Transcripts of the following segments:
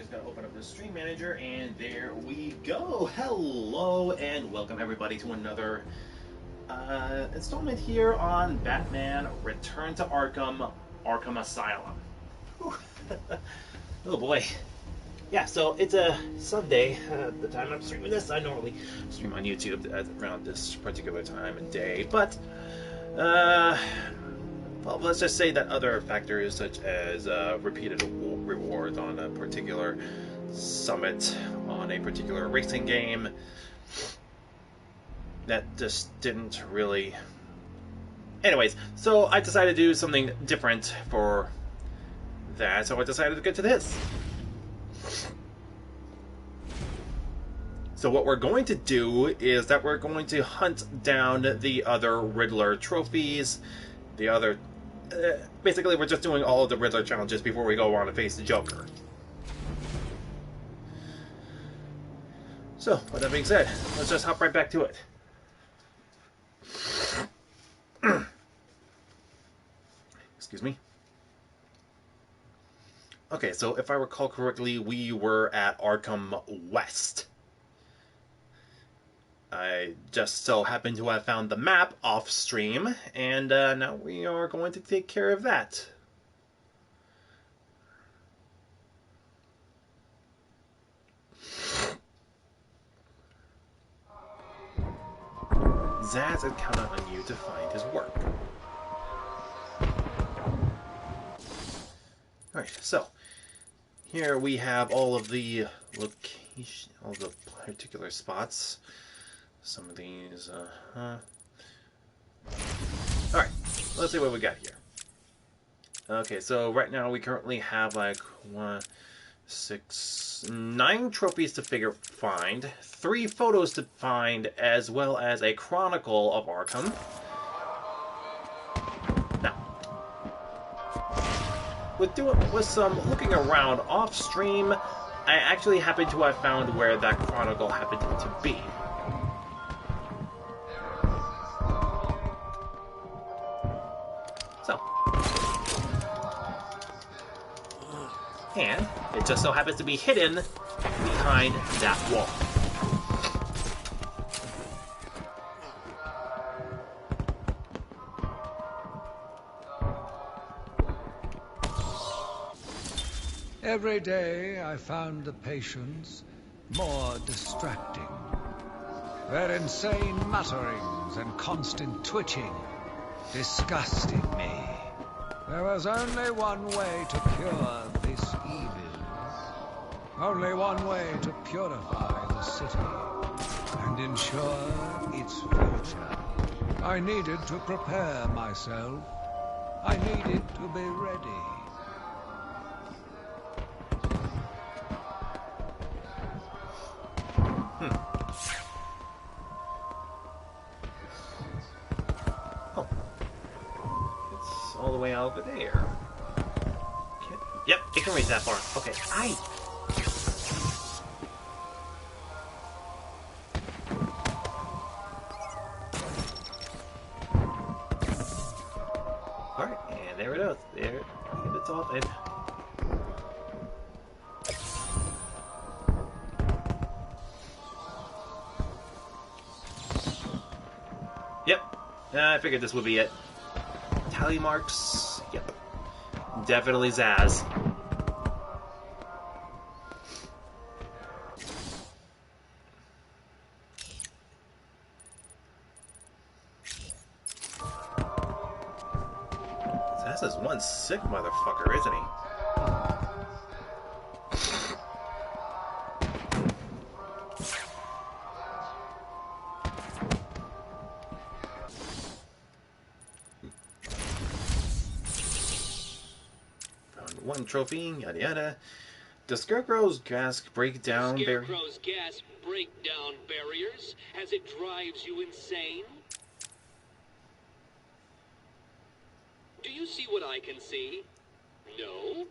just gotta open up the stream manager, and there we go. Hello, and welcome everybody to another installment here on Batman Return to Arkham, Arkham Asylum. Oh boy. Yeah, so it's a Sunday. The time I'm streaming this, I normally stream on YouTube around this particular time of day, but well, let's just say that other factors such as repeated rewards on a particular summit, on a particular racing game, that just didn't really... Anyways, so I decided to do something different for that, so I decided to get to this. So what we're going to do is that we're going to hunt down the other Riddler trophies, the other... basically, we're just doing all of the Riddler challenges before we go on to face the Joker. So, with that being said, let's just hop right back to it. Excuse me. Okay, so if I recall correctly, we were at Arkham West. I just so happened to have found the map off stream, and now we are going to take care of that. Zaz is counting on you to find his work. Alright, so here we have all of the location, all the particular spots. Some of these, Alright, let's see what we got here. Okay, so right now we currently have like 9 trophies to find, 3 photos to find, as well as a chronicle of Arkham. Now, with some looking around off stream, I actually happen to have found where that chronicle happened to be. And it just so happens to be hidden behind that wall. Every day I found the patients more distracting. Their insane mutterings and constant twitching disgusted me. There was only one way to cure this evil. Only one way to purify the city and ensure its future. I needed to prepare myself. I needed to be ready. All the way over there. Yep, it can reach that far. Okay, Alright, and there it is. There, it's all in. Yep, I figured this would be it. Tally marks. Yep. Definitely Zaz. Zaz is one sick motherfucker, isn't he? One trophy, yada yada. Does Scarecrow's gas break down barriers? Scarecrow's gas break down barriers as it drives you insane? Do you see what I can see? No?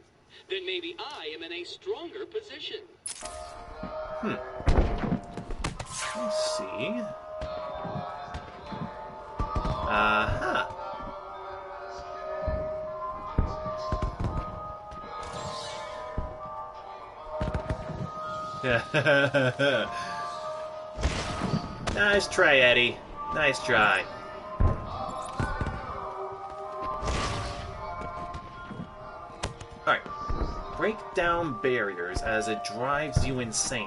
Then maybe I am in a stronger position. Let's see. Uh-huh. Nice try, Eddie. Nice try. Alright. Break down barriers as it drives you insane.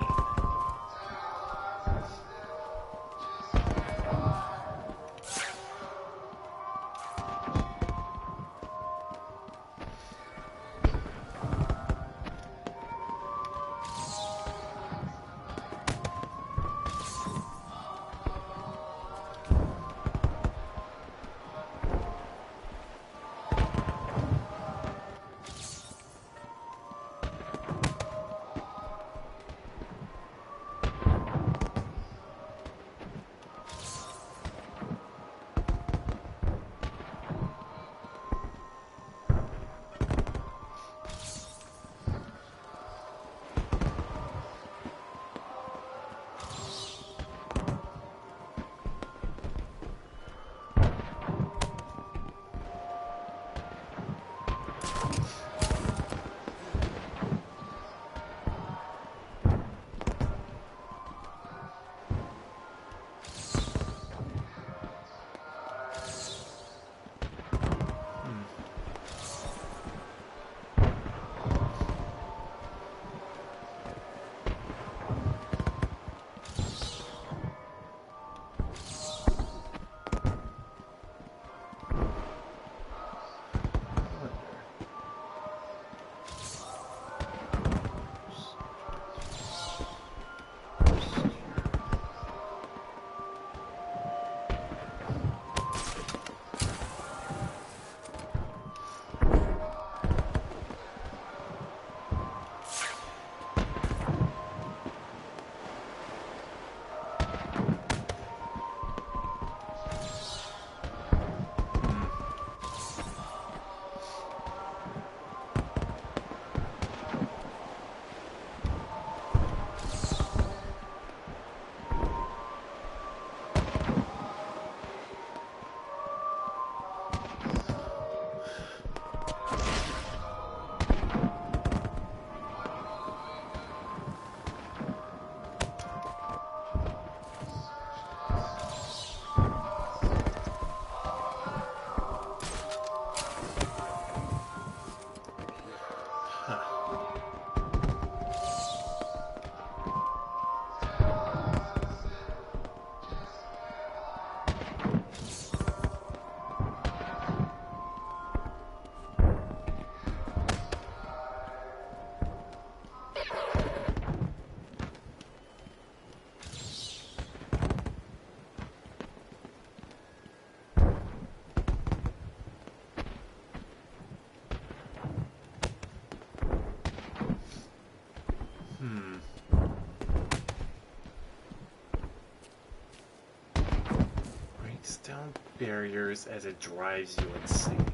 Breaks down barriers as it drives you insane.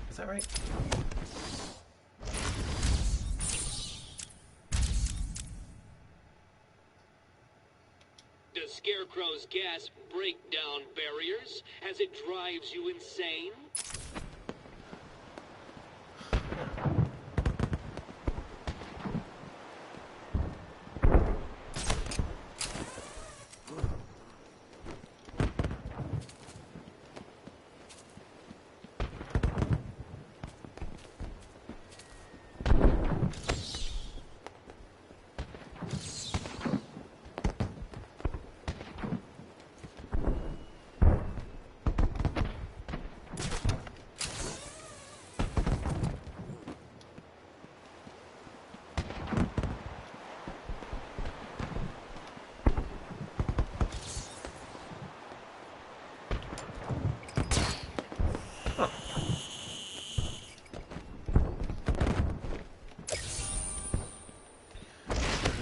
Is that right? Does Scarecrow's gas break down barriers as it drives you insane?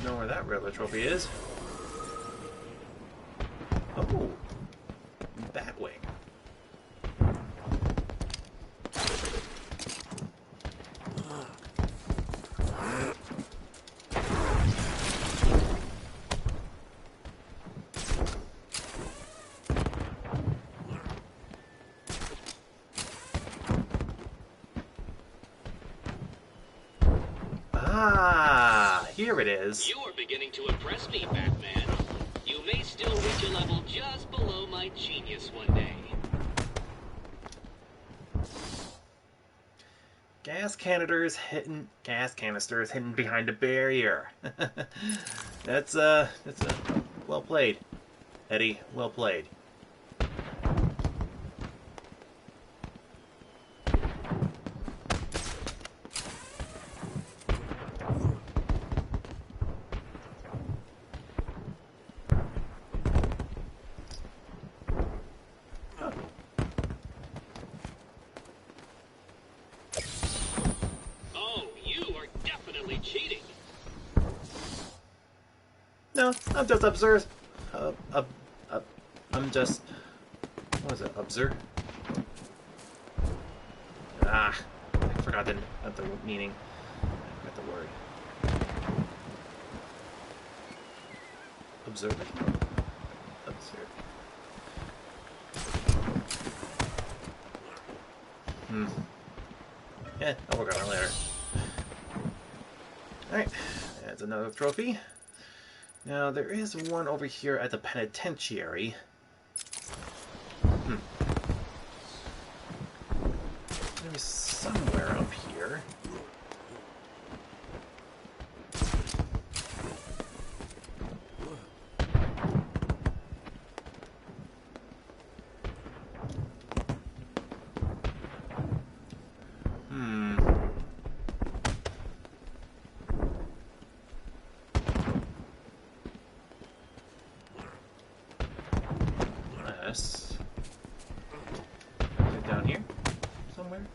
Know where that Riddler trophy is. Oh, Batwing. here it is. You are beginning to impress me, Batman. You may still reach a level just below my genius one day. Gas canisters hidden behind a barrier. That's well played, Eddie. Well played. No, I'm just observe. I'm just. What was it? Observe. I forgot the meaning. I forgot the word. Observing. Observe. Yeah, I'll work on it later. All right, that's another trophy. Now, there is one over here at the penitentiary. Maybe somewhere up here. Is it down here somewhere?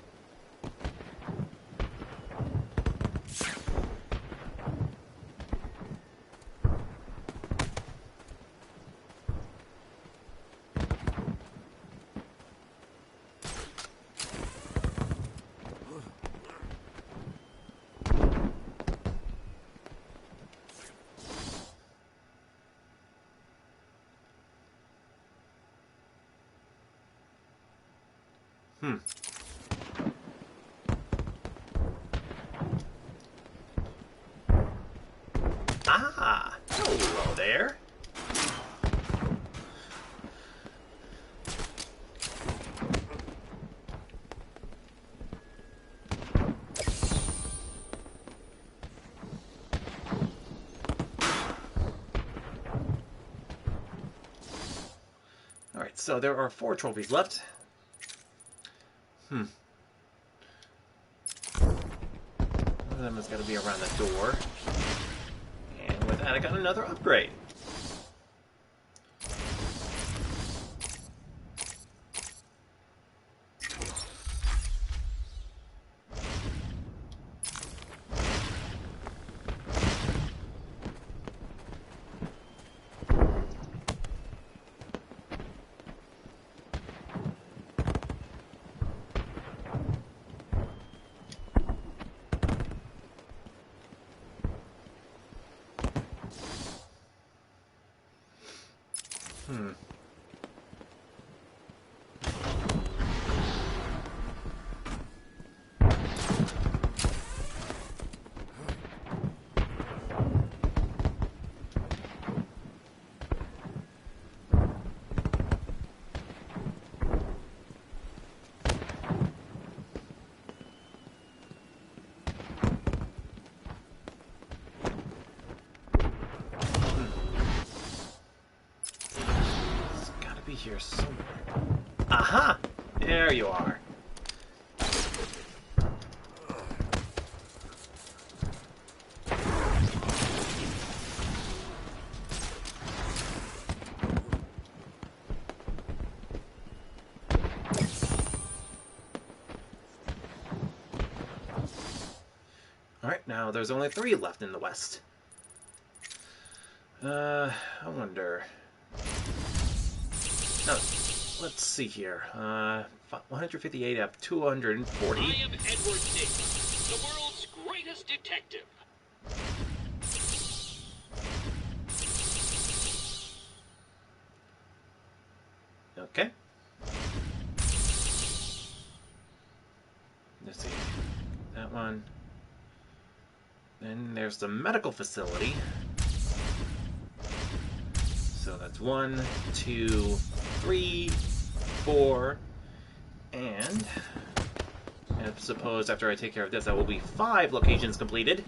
Ah! Hello there! Alright, so there are 4 trophies left. One of them has got to be around the door. And with that, I got another upgrade. Here somewhere. Aha! There you are. Alright, now there's only 3 left in the West. I wonder... No, let's see here. 158 up 240. I am Edward Nixon, the world's greatest detective. Okay. Let's see. That one. Then there's the medical facility. So that's 1, 2, 3, 4, and I suppose after I take care of this, that will be 5 locations completed.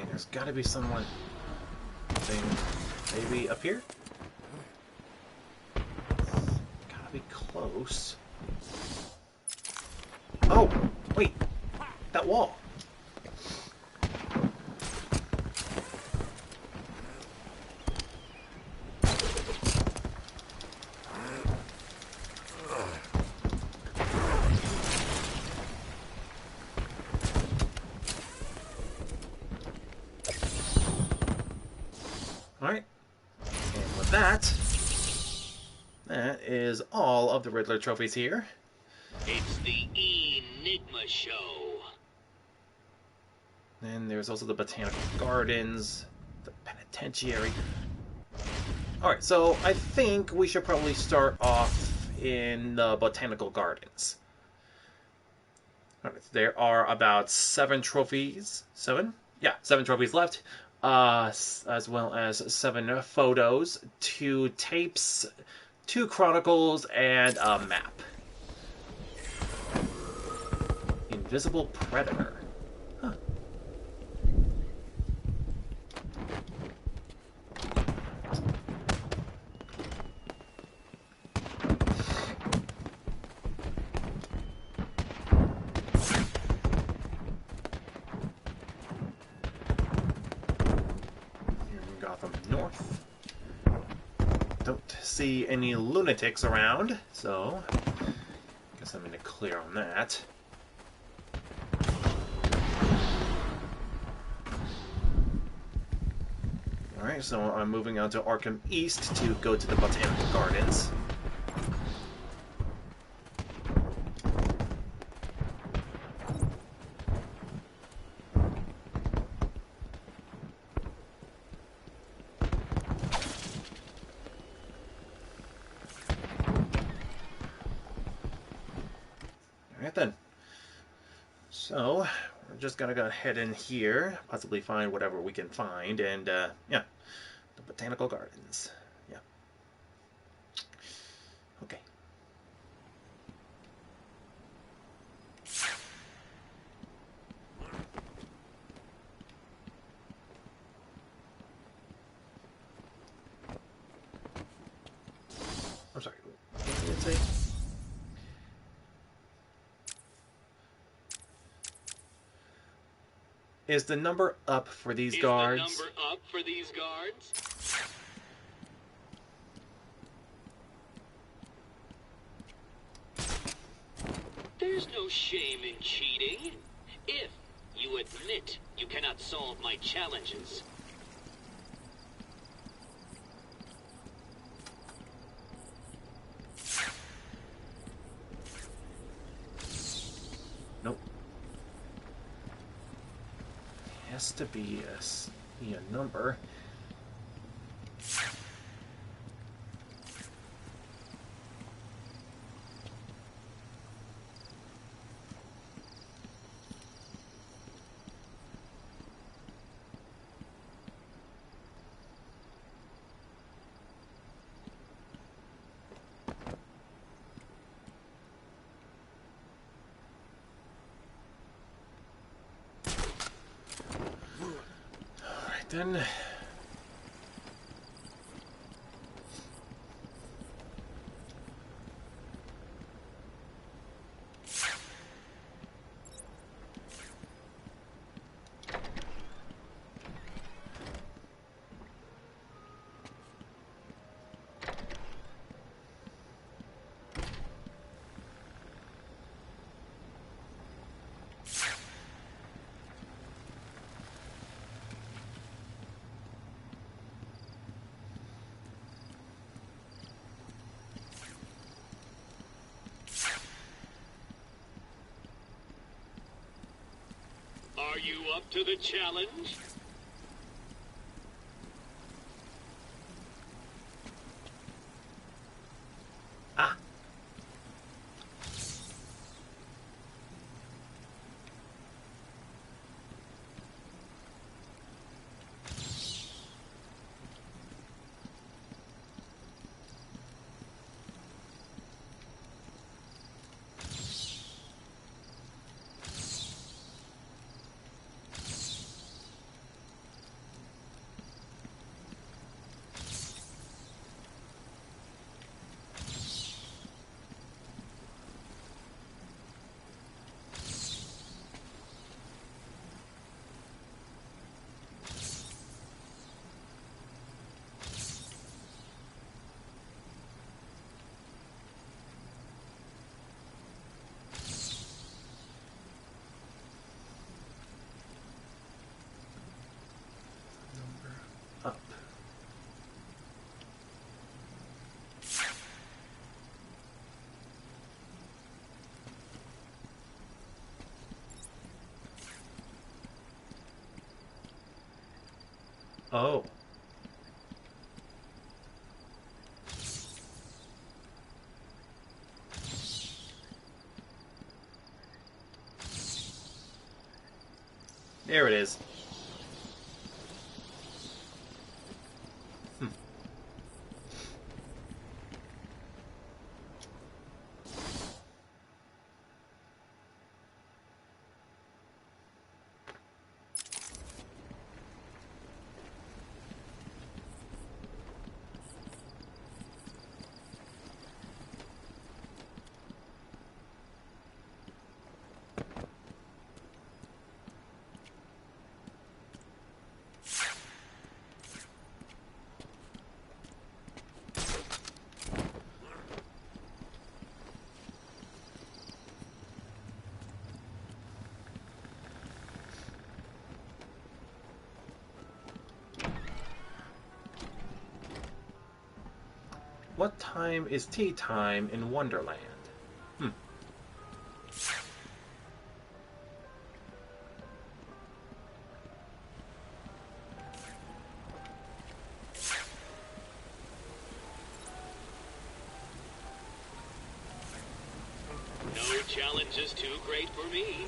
There's gotta be someone. Maybe up here? Gotta be close. Oh! Wait! That wall! Alright. And with that, that is all of the Riddler trophies here. It's the Enigma Show. And there's also the Botanical Gardens, the Penitentiary. Alright, so I think we should probably start off in the Botanical Gardens. Alright, there are about 7 trophies. 7? Yeah, 7 trophies left. As well as 7 photos, 2 tapes, 2 chronicles, and a map. Invisible Predator. Huh. Gotham North. Don't see any lunatics around, so guess I'm in the clear on that. Alright, so I'm moving on to Arkham East to go to the Botanical Gardens. Alright then. So, we're just gonna go ahead in here, possibly find whatever we can find, and, yeah, the Botanical Gardens. Yeah. Okay. I'm sorry, what did it say? Is the number up for these guards? Is the number up for these guards? There's no shame in cheating. If you admit you cannot solve my challenges. Nope. Has to be a number. Then Are you up to the challenge? Ah. Up. Oh. There it is. What time is tea time in Wonderland? No challenge is too great for me.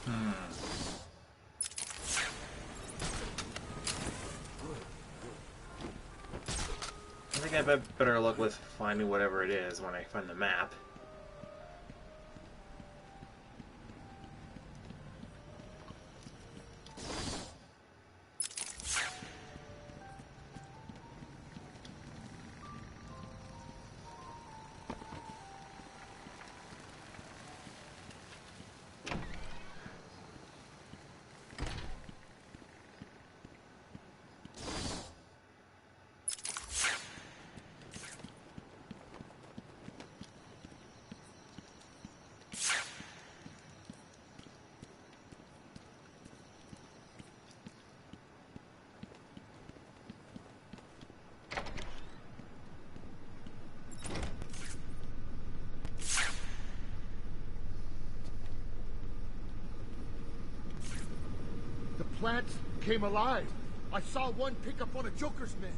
I think I have better luck with finding whatever it is when I find the map. The plants came alive. I saw one pick up on a Joker's men.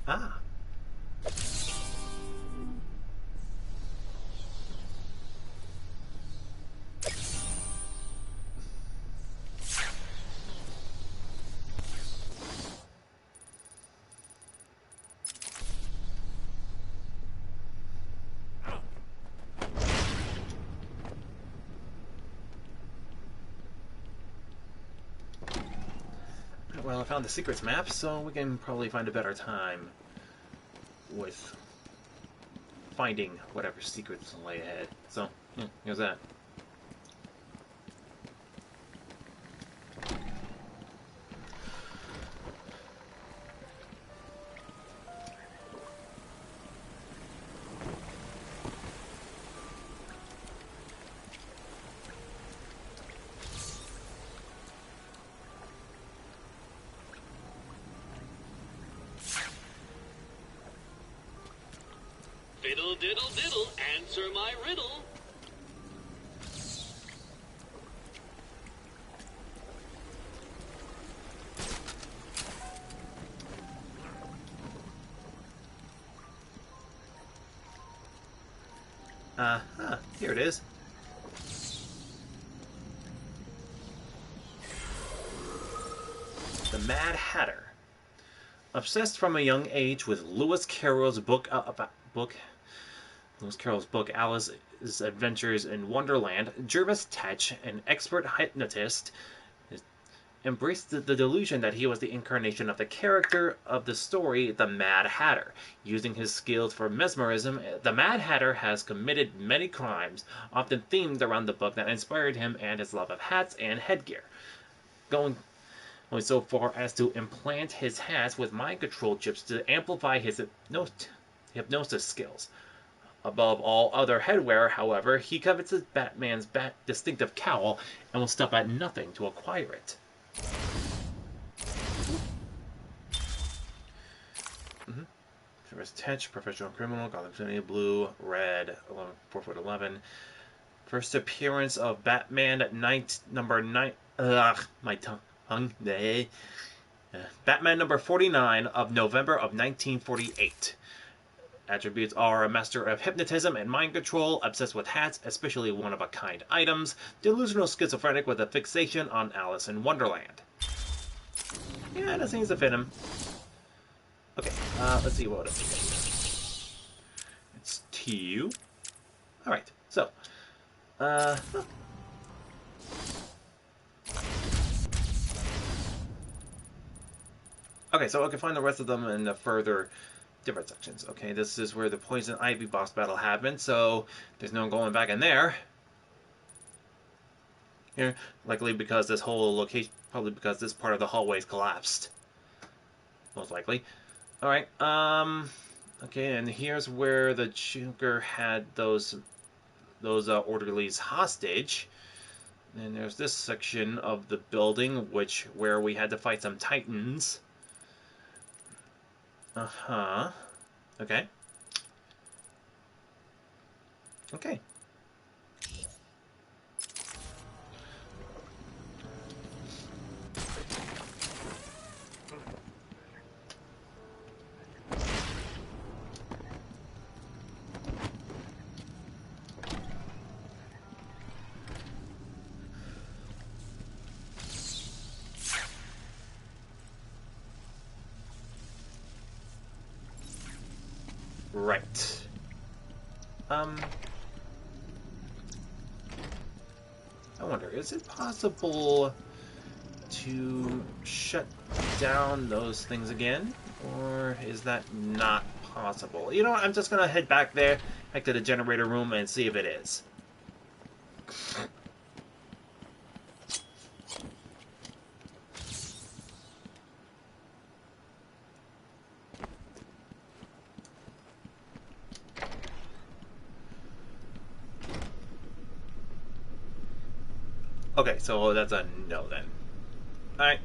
Ah. Well, I found the secrets map, so we can probably find a better time with finding whatever secrets lay ahead. So, yeah, here's that. Fiddle diddle diddle, answer my riddle. Here it is. The Mad Hatter. Obsessed from a young age with Lewis Carroll's book Alice's Adventures in Wonderland, Jervis Tetch, an expert hypnotist, embraced the delusion that he was the incarnation of the character of the story, the Mad Hatter. Using his skills for mesmerism, the Mad Hatter has committed many crimes, often themed around the book that inspired him and his love of hats and headgear. Going so far as to implant his hats with mind control chips to amplify his hypnosis skills. Above all other headwear, however, he covets Batman's distinctive cowl and will stop at nothing to acquire it. Travis Tetch, professional criminal, Gotham City, blue, red, 4'11". First appearance of Batman number 9. My tongue. Batman number 49 of November of 1948. Attributes are a master of hypnotism and mind control, obsessed with hats, especially one-of-a-kind items, delusional schizophrenic with a fixation on Alice in Wonderland. Yeah, that seems to fit him. Okay, let's see what it is. It's TU. Alright, so. Okay, so I can find the rest of them in the further different sections. Okay, this is where the Poison Ivy boss battle happened, so there's no going back in there. Here, likely because this whole location, probably because this part of the hallways collapsed. Most likely. Alright, okay, and here's where the Joker had those orderlies hostage. And there's this section of the building where we had to fight some titans. Uh-huh. Okay. Okay. Right. I wonder, is it possible to shut down those things again? Or is that not possible? You know what, I'm just gonna head back there, back to the generator room, and see if it is. Okay, so that's a no then. Alright.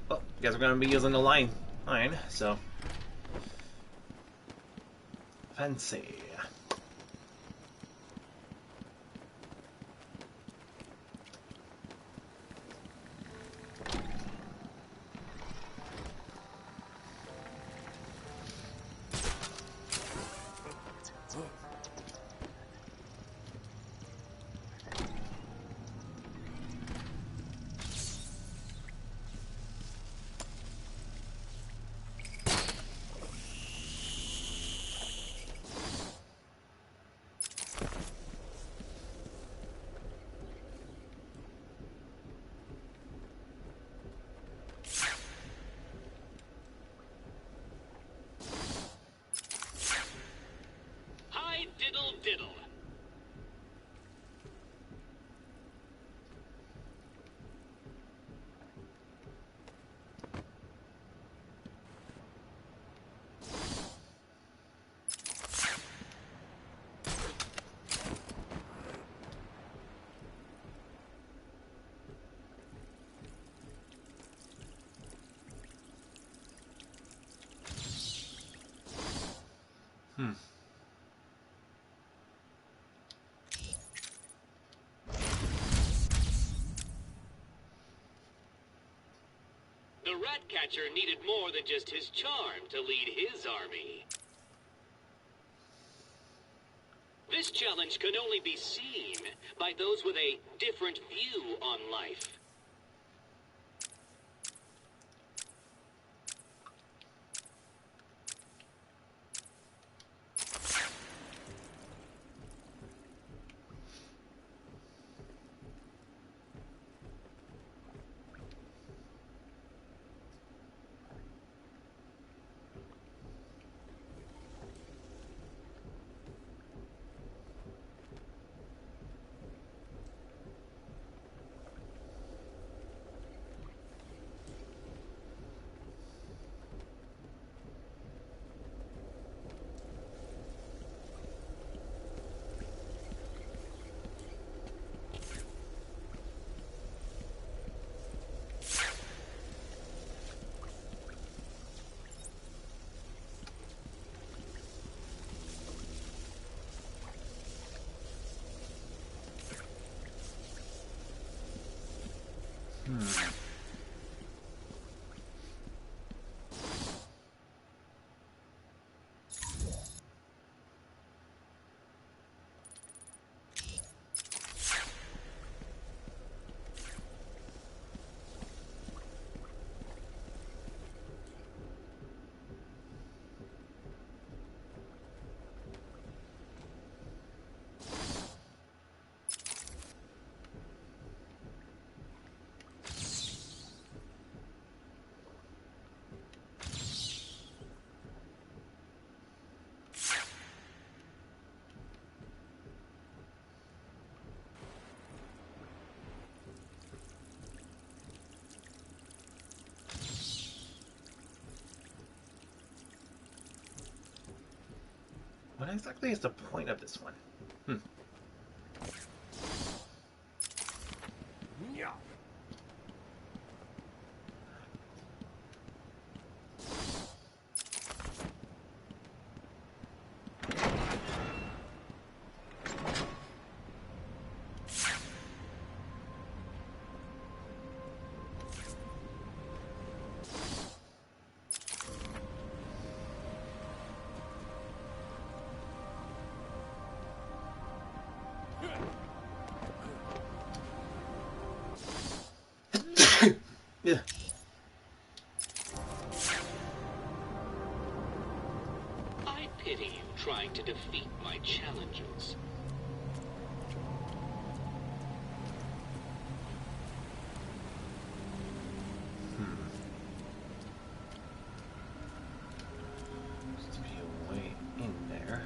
Well, guess we're gonna be using the line, so... Fancy. Diddle. The Ratcatcher needed more than just his charm to lead his army. This challenge can only be seen by those with a different view on life. What exactly is the point of this one? Yeah. I pity you trying to defeat my challenges. Seems to be a way in there.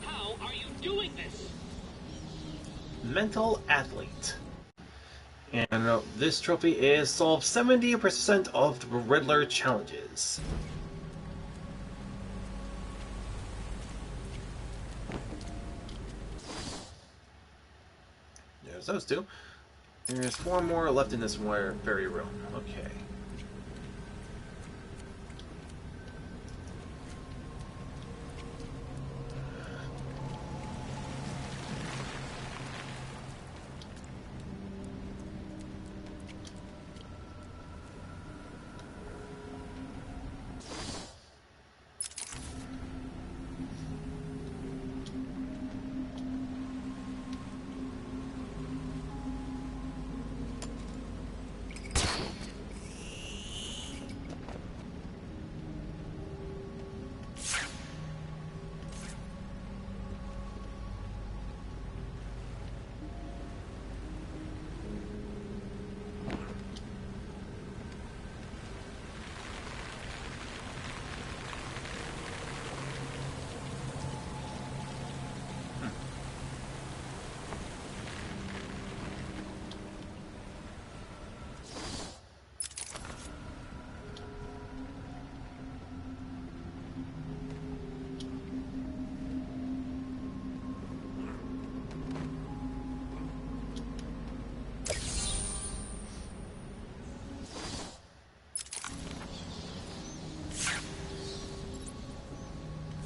How are you doing this? Mental Athlete. And this trophy is solve 70% of the Riddler challenges. There's those two. There's 4 more left in this very room. Okay.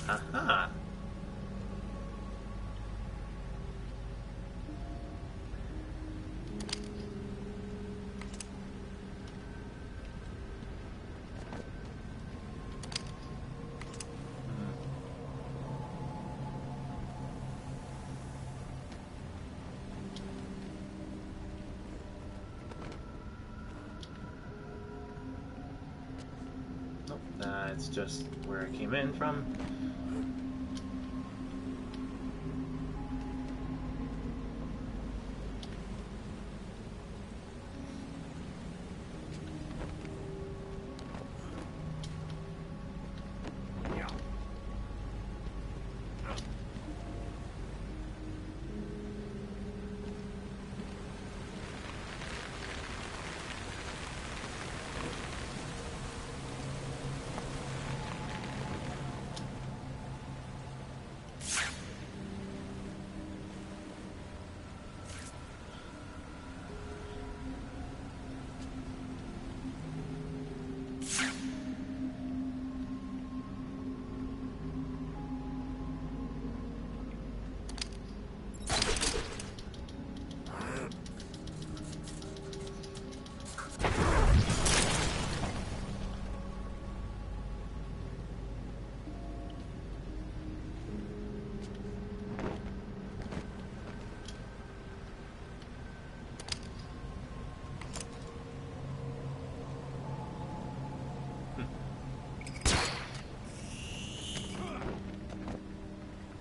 Aha. Nope, that's just where I came in from.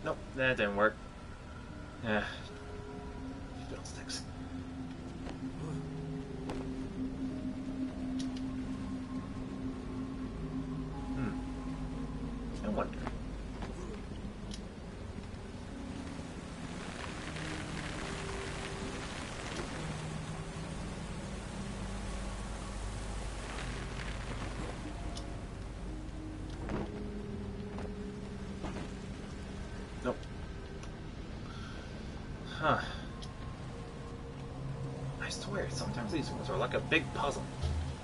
Nope, that didn't work. Fiddlesticks. I wonder. Huh. I swear, sometimes these ones are like a big puzzle.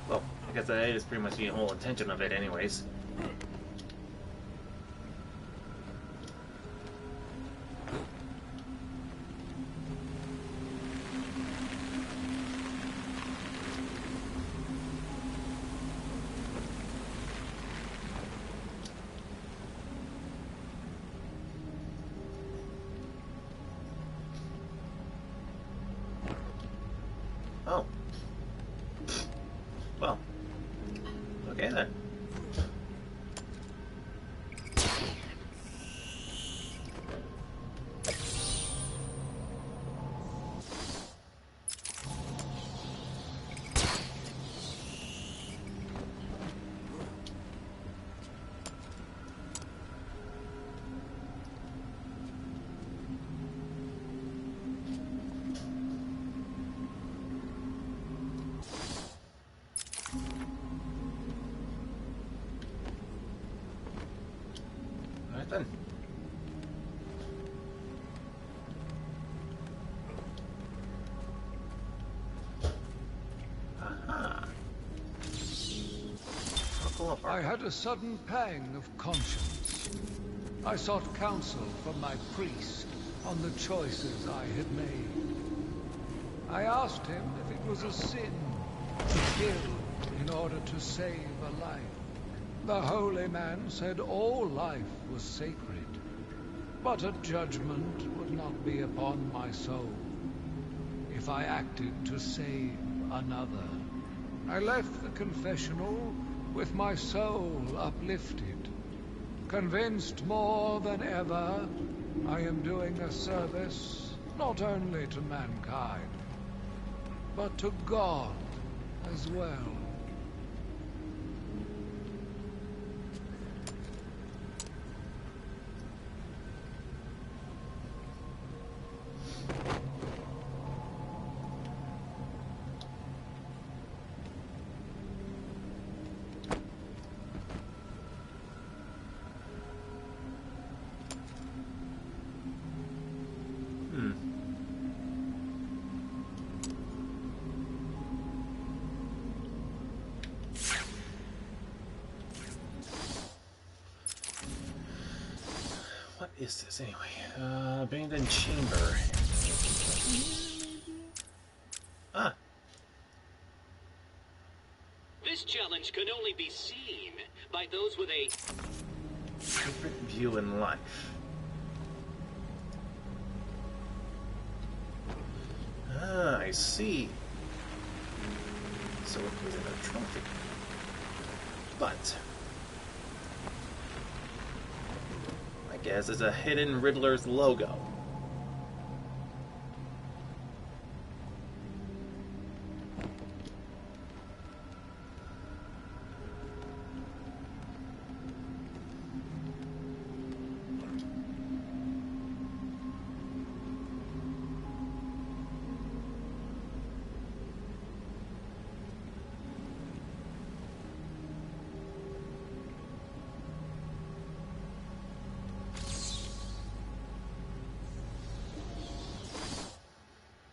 Well, I guess that is pretty much the whole intention of it anyways. Oh. Well. Okay then. Alright then. Aha. Circle of I Arkham. had a sudden pang of conscience. I sought counsel from my priest on the choices I had made. I asked him if it was a sin to kill in order to save a life. The holy man said all life was sacred, but a judgment would not be upon my soul if I acted to save another. I left the confessional with my soul uplifted, convinced more than ever I am doing a service not only to mankind, but to God as well. What is this anyway? Abandoned chamber. Ah. This challenge can only be seen by those with a Different view in life. Ah, I see. So it was in a trophy. But I guess it's a hidden Riddler's logo.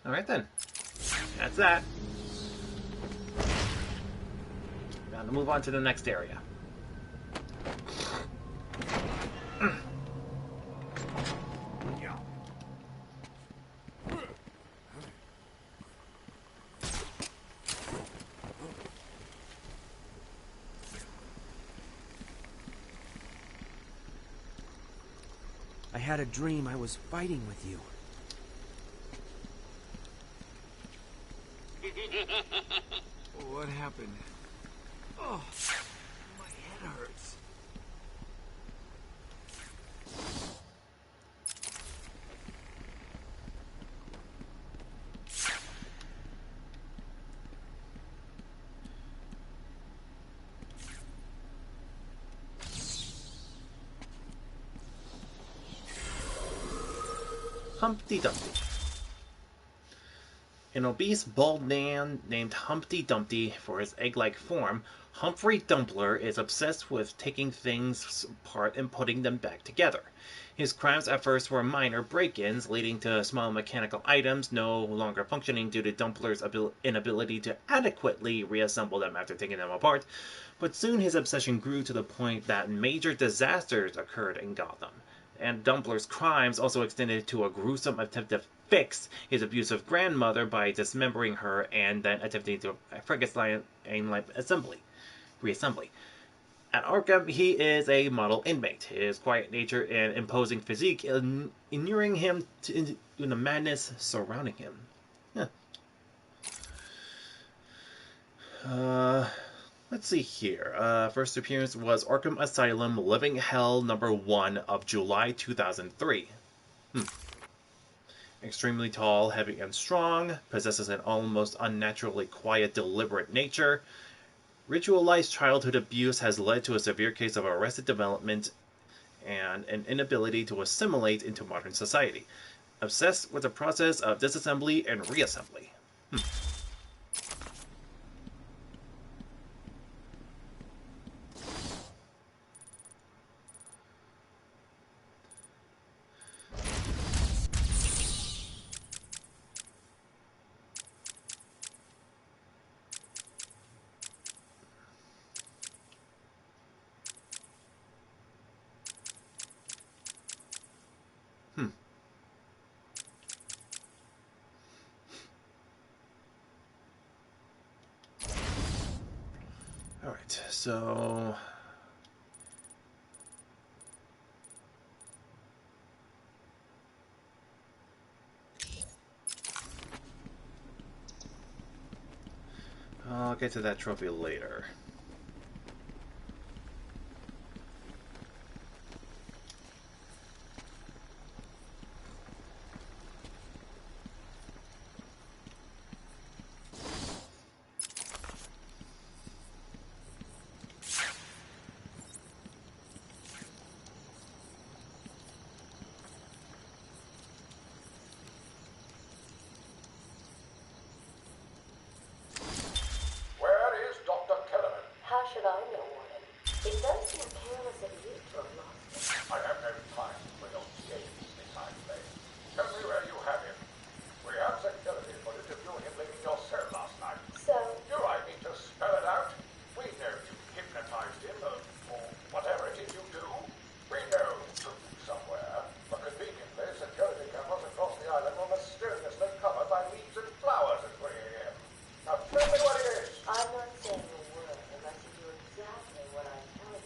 Alright then. That's that. Now to move on to the next area. I had a dream I was fighting with you. What happened? Oh, my head hurts. Humpty Dumpty. An obese, bald man named Humpty Dumpty, for his egg-like form, Humphrey Dumpler is obsessed with taking things apart and putting them back together. His crimes at first were minor break-ins, leading to small mechanical items no longer functioning due to Dumpler's inability to adequately reassemble them after taking them apart, but soon his obsession grew to the point that major disasters occurred in Gotham. And Dumpler's crimes also extended to a gruesome attempt to fix his abusive grandmother by dismembering her and then attempting to Frankenstein-like reassembly. At Arkham, he is a model inmate, his quiet nature and imposing physique inuring him to the madness surrounding him. Yeah. Let's see here. First appearance was Arkham Asylum Living Hell #1 of July 2003. Extremely tall, heavy, and strong, possesses an almost unnaturally quiet, deliberate nature. Ritualized childhood abuse has led to a severe case of arrested development and an inability to assimilate into modern society. Obsessed with the process of disassembly and reassembly. Alright, so... I'll get to that trophy later. Should I know, Warden? It does seem careless of you to have lost him. I have no time for your games, Miss Hindley. Tell me where you have him. We have security footage of you and him leaving your cell last night. So? Do I need to spell it out? We know you hypnotized him, or whatever it is you do. We know truth somewhere, but conveniently, security cameras across the island were mysteriously covered by leaves and flowers at 3 a.m. Now tell me what it is. I'm not saying a word unless you do exactly what I tell you.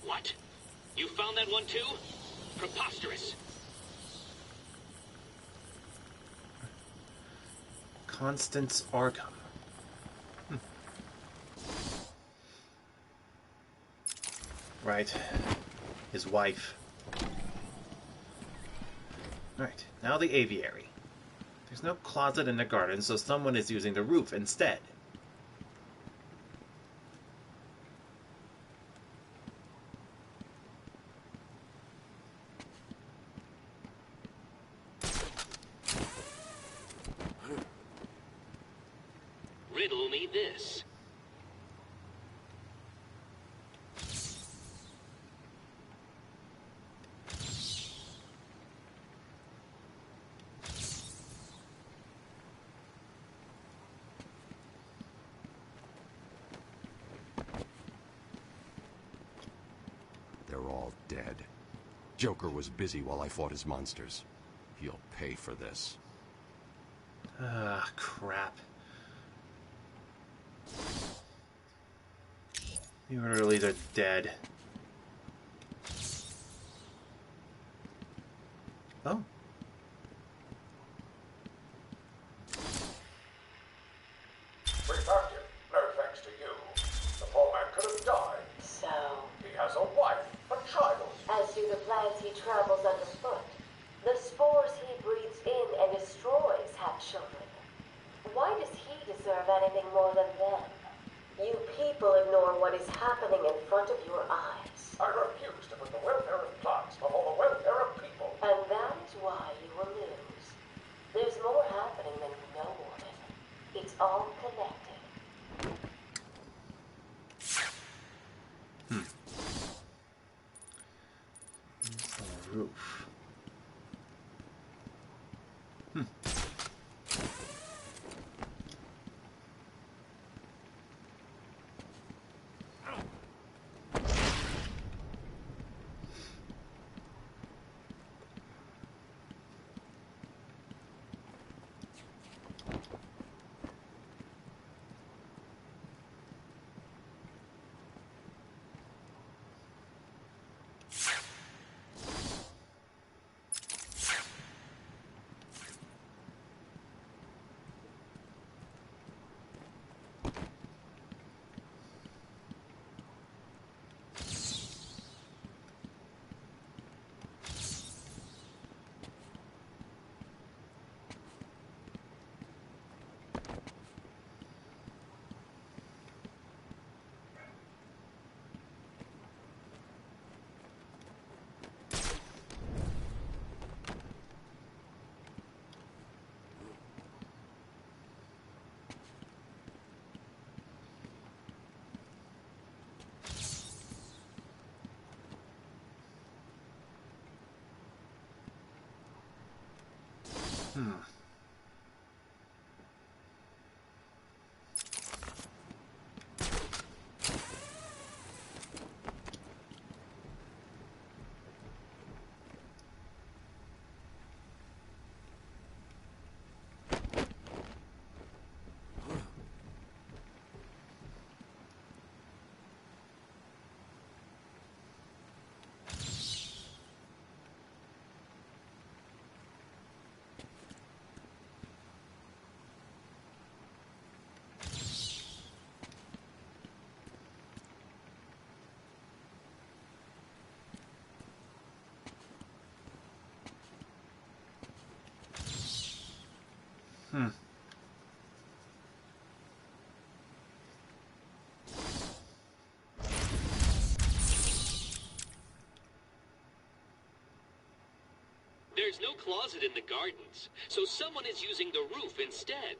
What? You found that one too? Preposterous. Constance Arkham. Right. His wife. Alright, now the aviary. There's no closet in the garden, so someone is using the roof instead. riddle me this. They're all dead. Joker was busy while I fought his monsters. He'll pay for this. Ah, crap. The orderlies are dead. Oh. We found him. No thanks to you. The poor man could have died. So, He has a wife, a child. as do the plants he travels underfoot, the spores he breathes in and destroys have children. Why does he deserve anything more than them? You people ignore what is happening in front of your eyes. I refuse to put the welfare of plants before the welfare of people. And that is why you will lose. There's more happening than you know, Warden. It's all connected. It's on the roof. There's no closet in the gardens, so someone is using the roof instead.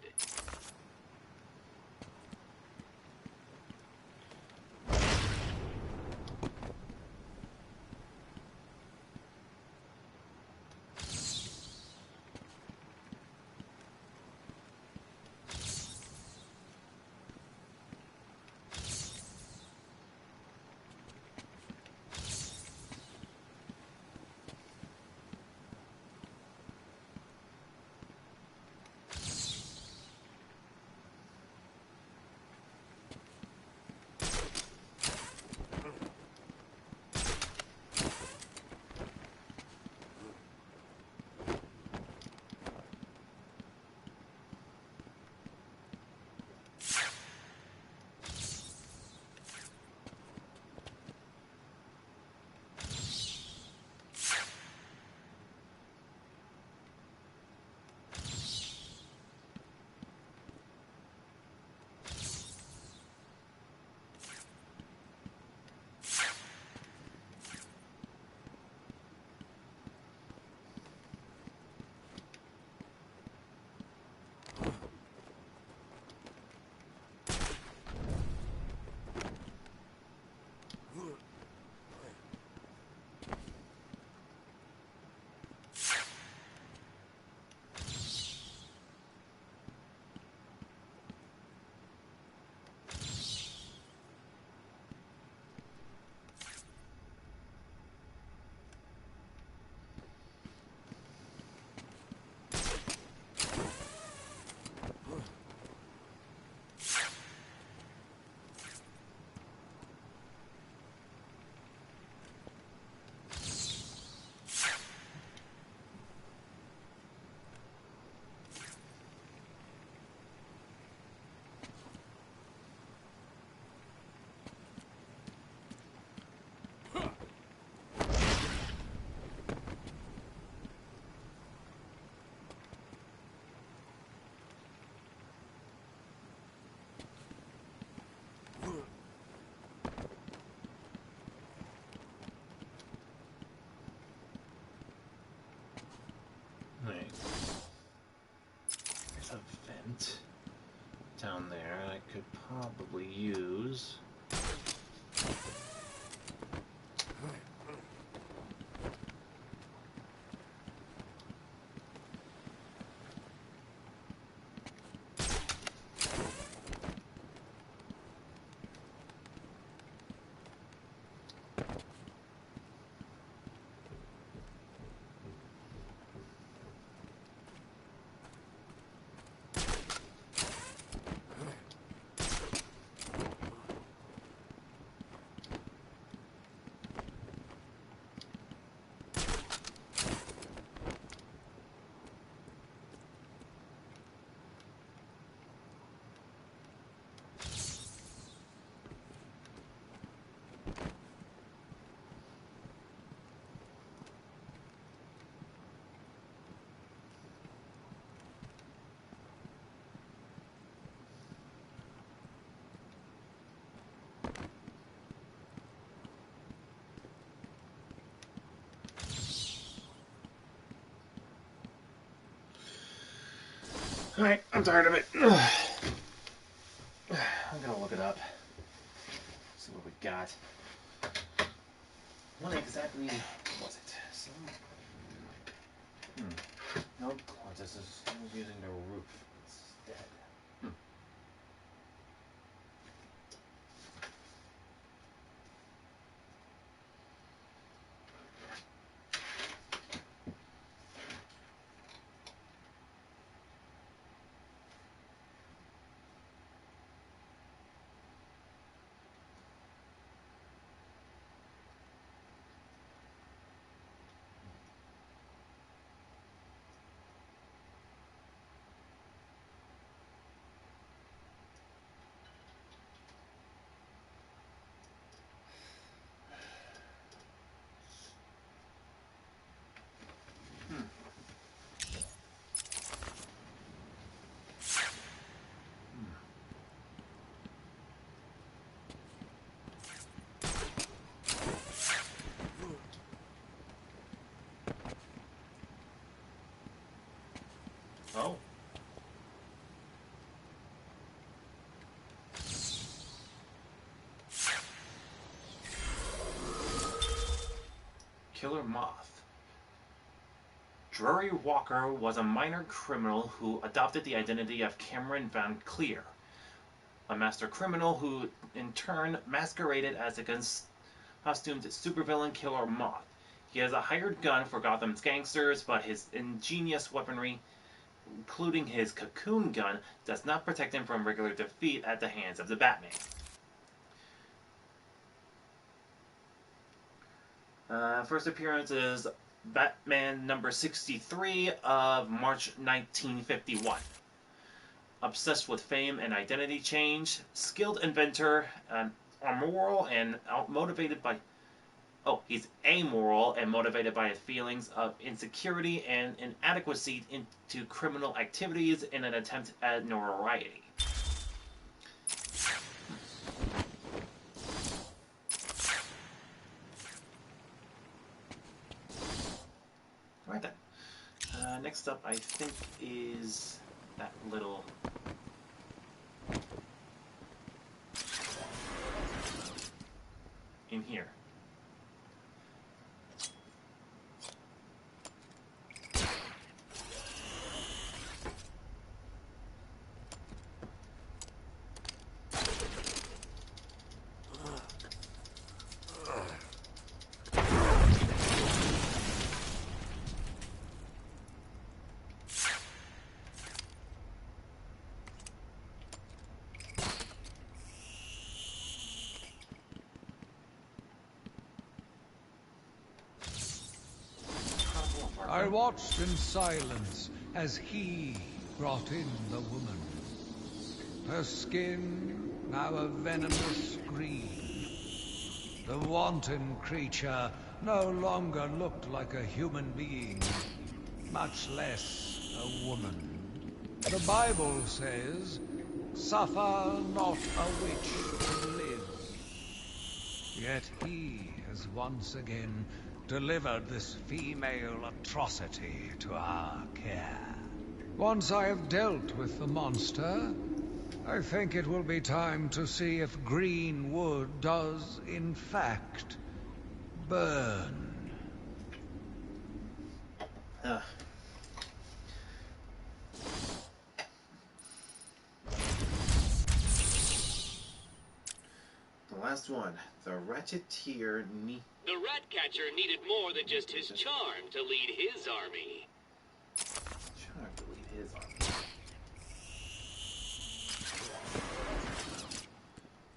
Alright, I'm tired of it. I'm gonna look it up. See what we got. What exactly was it? Nope. This is using the roof instead. Oh. Killer Moth. Drury Walker was a minor criminal who adopted the identity of Cameron Van Cleer, a master criminal who in turn masqueraded as a costumed supervillain Killer Moth. He has a hired gun for Gotham's gangsters, but his ingenious weaponry, including his cocoon gun, does not protect him from regular defeat at the hands of the Batman. First appearance is Batman number 63 of March 1951. Obsessed with fame and identity change, skilled inventor, amoral and motivated by... Oh, he's amoral and motivated by his feelings of insecurity and inadequacy into criminal activities in an attempt at notoriety. Alright then. Next up, I think, is that little... in here. I watched in silence as he brought in the woman. Her skin now a venomous green. The wanton creature no longer looked like a human being, much less a woman. The Bible says, "Suffer not a witch to live." Yet he has once again delivered this female atrocity to our care. Once I have dealt with the monster, I think it will be time to see if green wood does, in fact, burn. The last one. The Ratcheteer The Ratcatcher needed more than just his charm to lead his army. Charm to lead his army.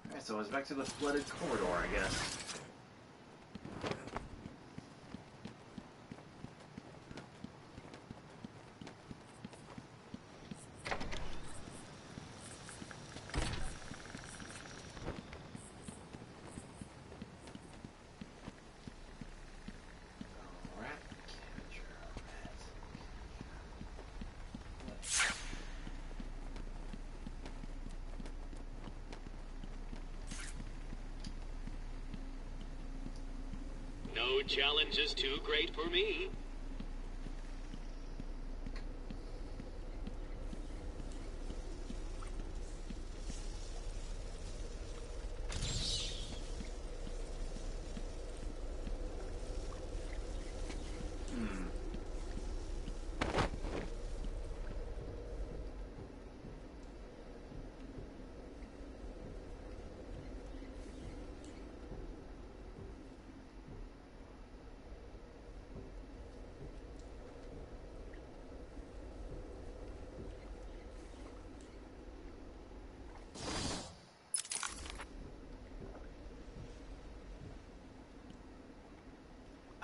Alright, so it's back to the flooded corridor, I guess. No challenge is too great for me.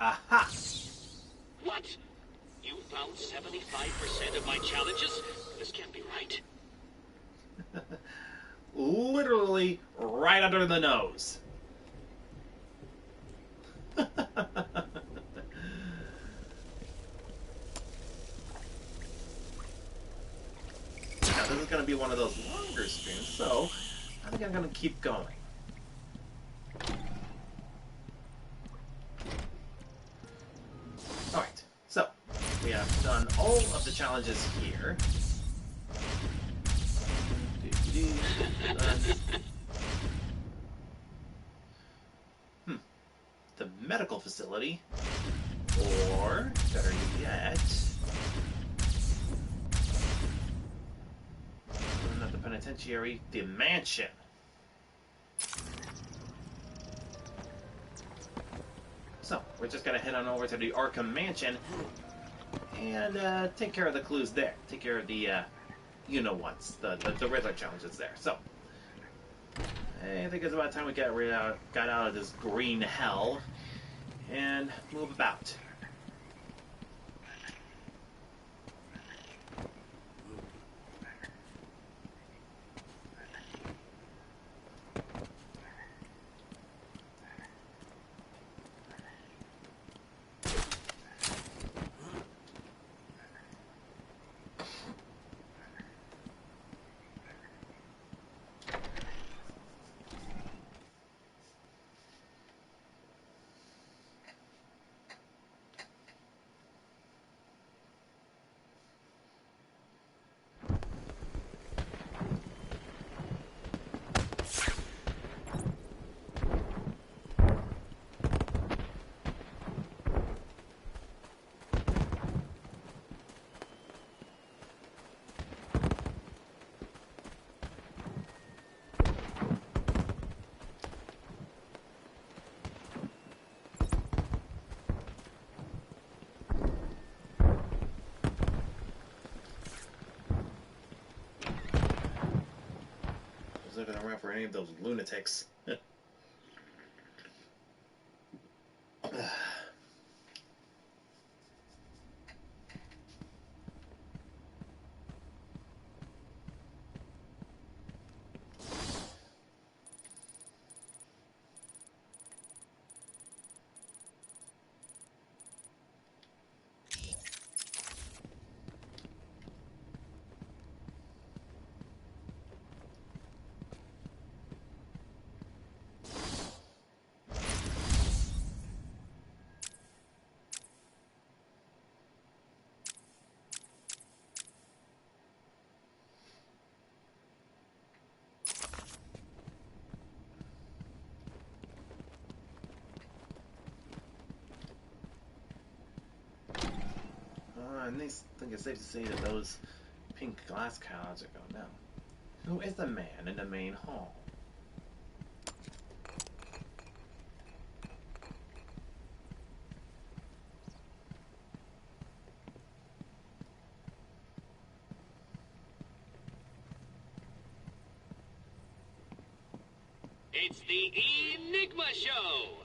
Aha! What? You found 75% of my challenges? This can't be right. Literally right under the nose. Now, this is going to be one of those longer streams, so I think I'm going to keep going. Alright, so we have done all of the challenges here. The medical facility, or better yet, not the penitentiary, the mansion. So we're just gonna head on over to the Arkham mansion and take care of the clues there. Take care of the you know what's the Riddler challenges there. So I think it's about time we got out of this green hell and move about. Looking around for any of those lunatics. And I think it's safe to say that those pink glass clouds are going down. Who is the man in the main hall? It's the Enigma Show!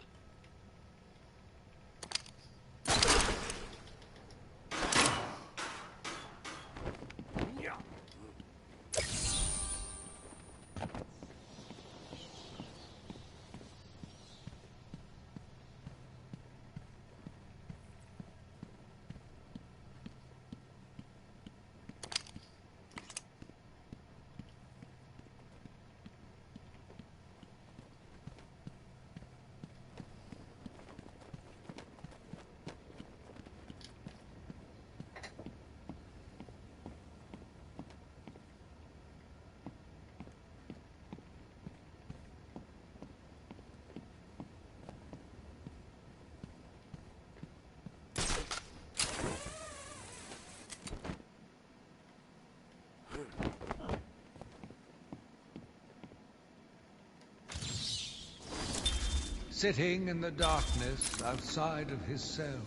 Sitting in the darkness outside of his cell,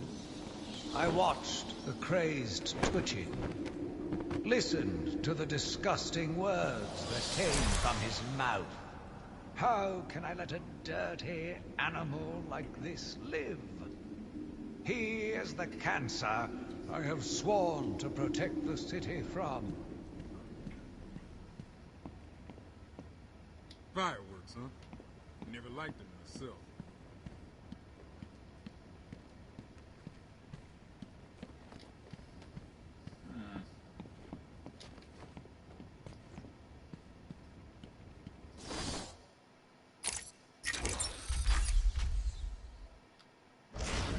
I watched the crazed twitching, listened to the disgusting words that came from his mouth. How can I let a dirty animal like this live? He is the cancer I have sworn to protect the city from. Fireworks, huh? Never liked them myself.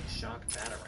Shock batarang.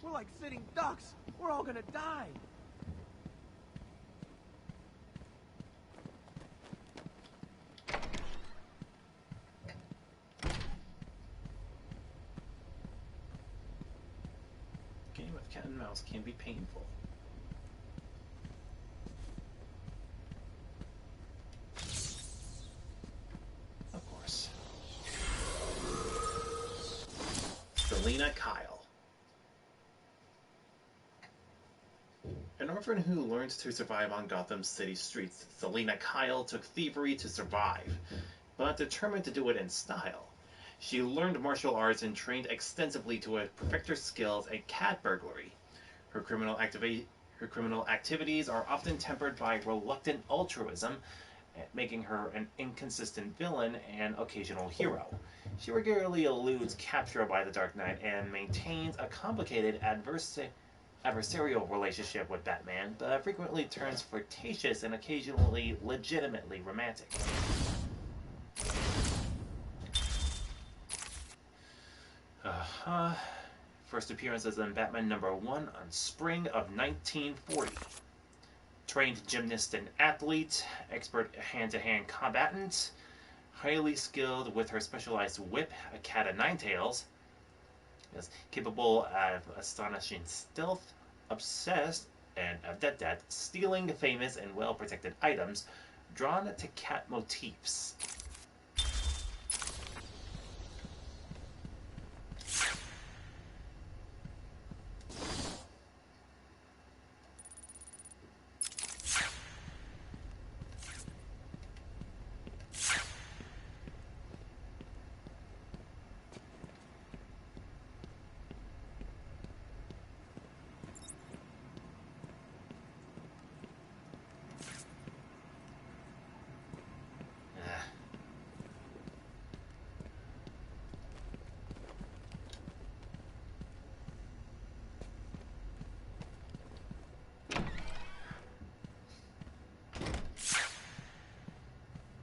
We're like sitting ducks. We're all gonna die. Game of cat and mouse can be painful. Of course. Selena Kyle. An orphan who learned to survive on Gotham City streets, Selena Kyle took thievery to survive, but determined to do it in style. She learned martial arts and trained extensively to perfect her skills at cat burglary. Her criminal activities are often tempered by reluctant altruism, making her an inconsistent villain and occasional hero. She regularly eludes capture by the Dark Knight and maintains a complicated adversarial relationship with Batman, but frequently turns flirtatious and occasionally legitimately romantic. First appearances in Batman #1 on spring of 1940. Trained gymnast and athlete, expert hand-to-hand combatant, highly skilled with her specialized whip, a cat o' nine tails, is capable of astonishing stealth, obsessed, and adept at stealing famous and well-protected items, drawn to cat motifs.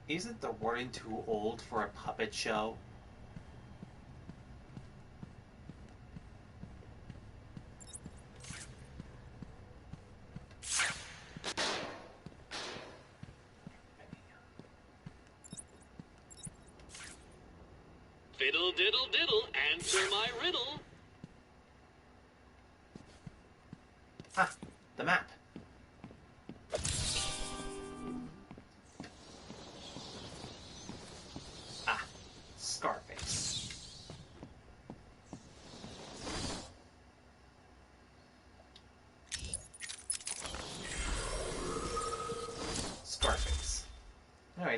Isn't the warden too old for a puppet show? Fiddle diddle diddle, answer my riddle. Ah, the map. Ah, Scarface.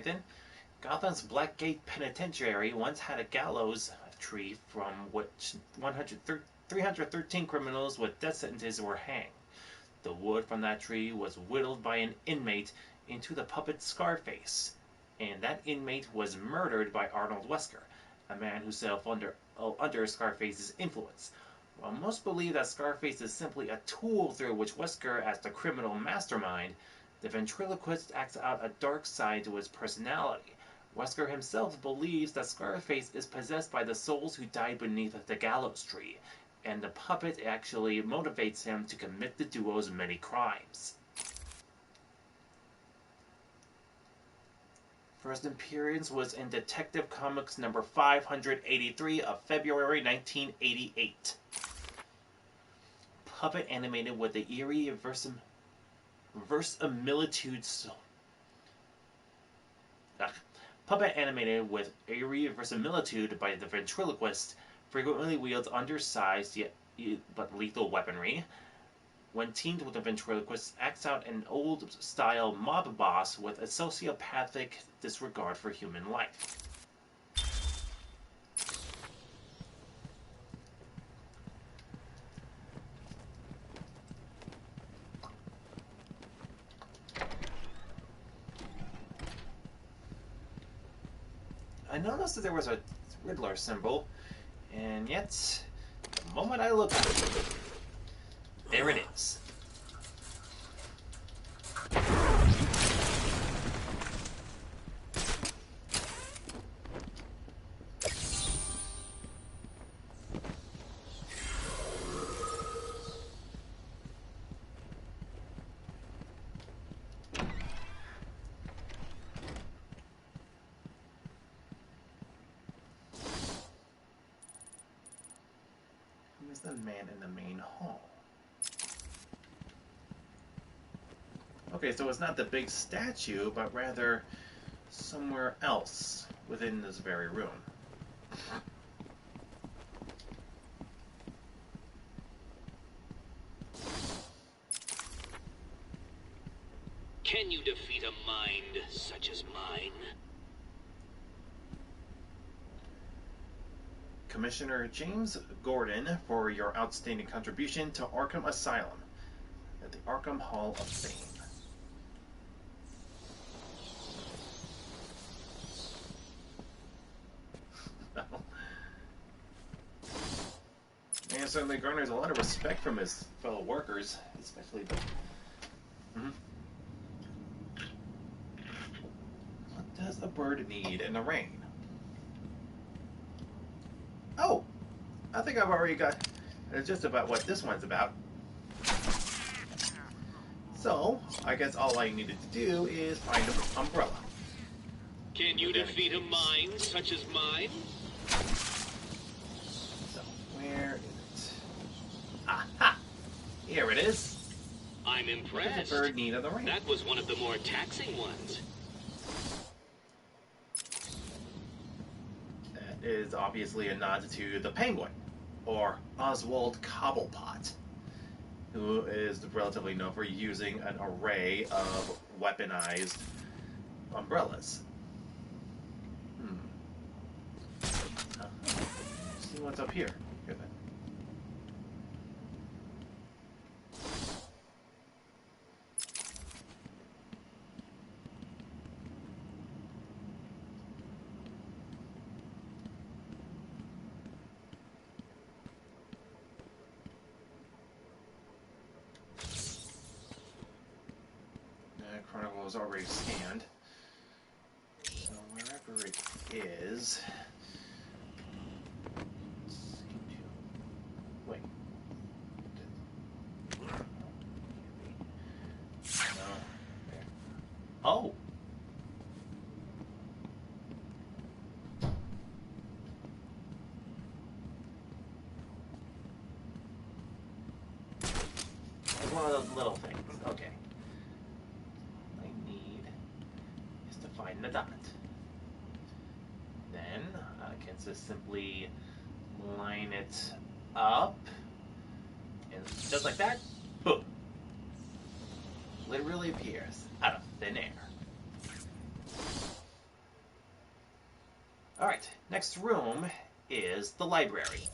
Brandon. Gotham's Blackgate Penitentiary once had a gallows tree from which 313 criminals with death sentences were hanged. The wood from that tree was whittled by an inmate into the puppet Scarface, and that inmate was murdered by Arnold Wesker, a man who self under Scarface's influence. While most believe that Scarface is simply a tool through which Wesker, as the criminal mastermind, the ventriloquist acts out a dark side to his personality. Wesker himself believes that Scarface is possessed by the souls who died beneath the gallows tree, and the puppet actually motivates him to commit the duo's many crimes. First appearance was in Detective Comics number 583 of February 1988. Puppet animated with the eerie verisimilitude. Puppet animated with eerie verisimilitude by the ventriloquist frequently wields undersized yet but lethal weaponry. When teamed with a ventriloquist, acts out an old-style mob boss with a sociopathic disregard for human life. I noticed that there was a Riddler symbol, and yet, the moment I look at it, there it is. Who is the man in the main hall? Okay, so it's not the big statue, but rather somewhere else within this very room. Can you defeat a mind such as mine? Commissioner James Gordon, for your outstanding contribution to Arkham Asylum at the Arkham Hall of Fame. Man certainly garners a lot of respect from his fellow workers, especially the... What does a bird need in the rain? Oh! I think I've already got just about what this one's about. So, I guess all I needed to do is find an umbrella. Can you defeat a mind such as mine? So, where is it? Aha! Here it is. I'm impressed. What does a bird need in the rain? That was one of the more taxing ones. That is obviously a nod to the Penguin, or Oswald Cobblepot, who is relatively known for using an array of weaponized umbrellas. Let's see what's up here. Here then. Chronicle is already scanned. So wherever it is... Wait. No. Oh! It's one of those little things. Okay. Find the dot. Then I can just simply line it up, and just like that, boom! Literally appears out of thin air. Alright, next room is the library.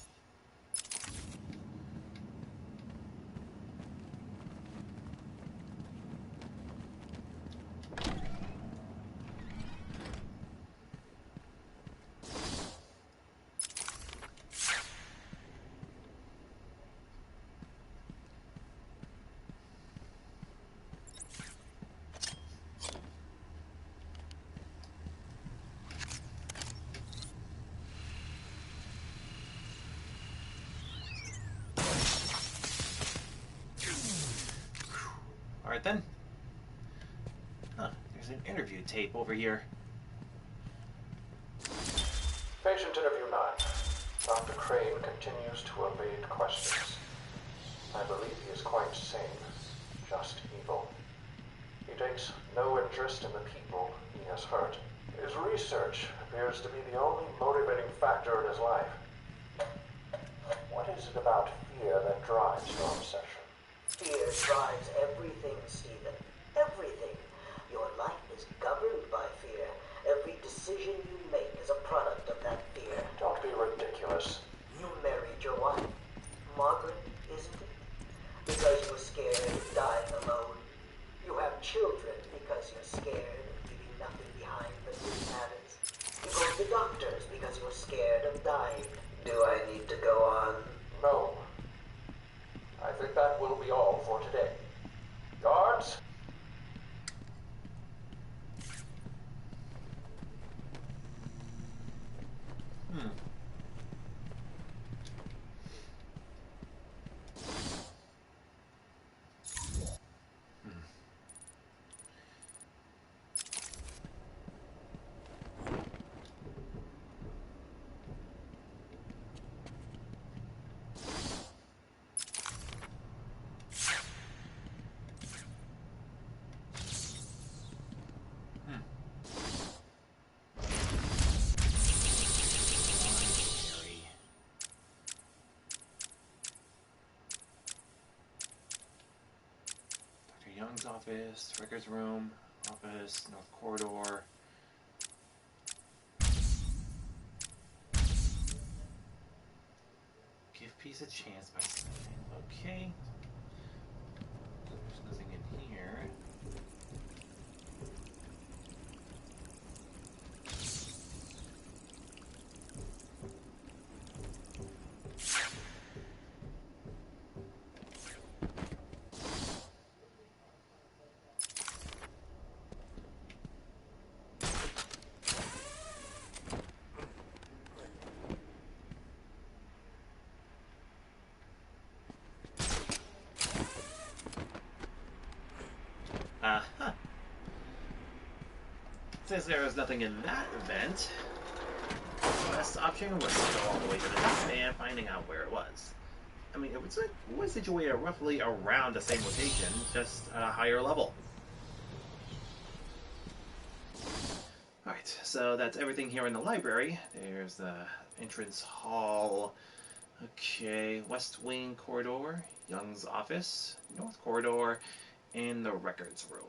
Alright then. Huh, there's an interview tape over here. Patient interview 9. Dr. Crane continues to evade questions. I believe he is quite sane, just evil. He takes no interest in the people he has hurt. His research appears to be the only motivating factor in his life. What is it about fear that drives your obsession? Fear drives everything, Stephen. Everything. Your life is governed by fear. Every decision you make is a product of that fear. Don't be ridiculous. You married your wife. Margaret, isn't it? Because you were scared of dying alone. You have children because you're scared of leaving nothing behind but new habits. You go to the doctors because you're scared of dying. Do I need to go on? No. I think that will be all for today. Guards? Young's office, Ricker's room, office, North Corridor. Give peace a chance by sniffing. Okay. There's nothing in here. Uh-huh. Since there was nothing in that event, the best option was to go all the way to the top and finding out where it was. I mean, it was situated roughly around the same location, just at a higher level. Alright, so that's everything here in the library. There's the entrance hall. Okay, West Wing Corridor, Young's office, North Corridor, and the records room.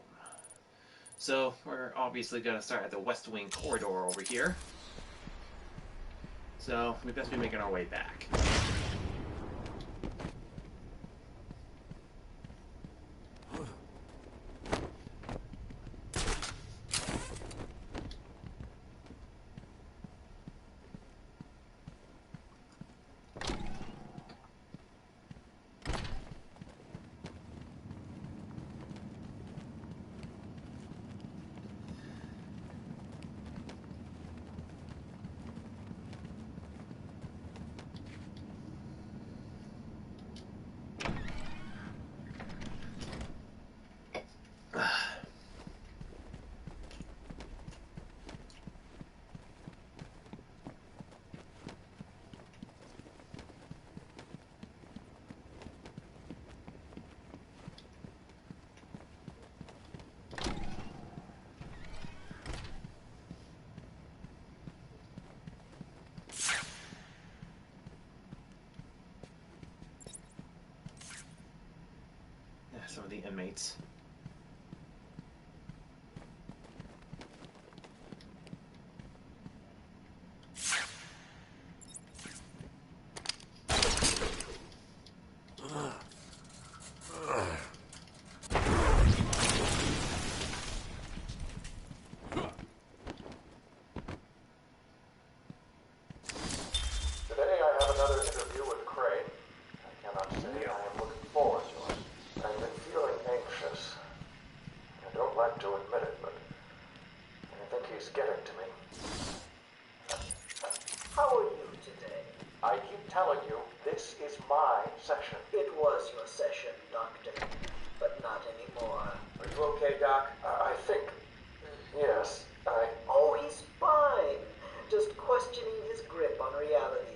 So we're obviously going to start at the West Wing Corridor over here. So we best be making our way back. Some of the inmates. another interview with Crane. I cannot say I am looking forward to it. I've been feeling anxious. I don't like to admit it, but I think he's getting to me. How are you today? I keep telling you, this is my session. It was your session, Doctor, but not anymore. Are you okay, Doc? I think... Yes, Oh, he's fine. Just questioning his grip on reality.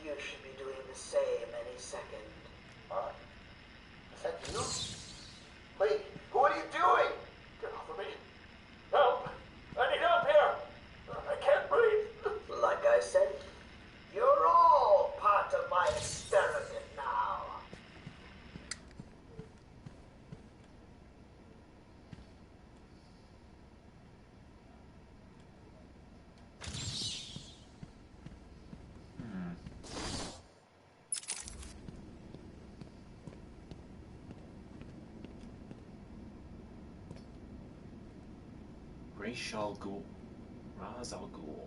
You should be doing the same any second. What? Is that you? Wait, what are you doing? Get off of me. Help! I need help here! I can't breathe. Like I said, you're all part of my experiment now. Ra's al Ghul.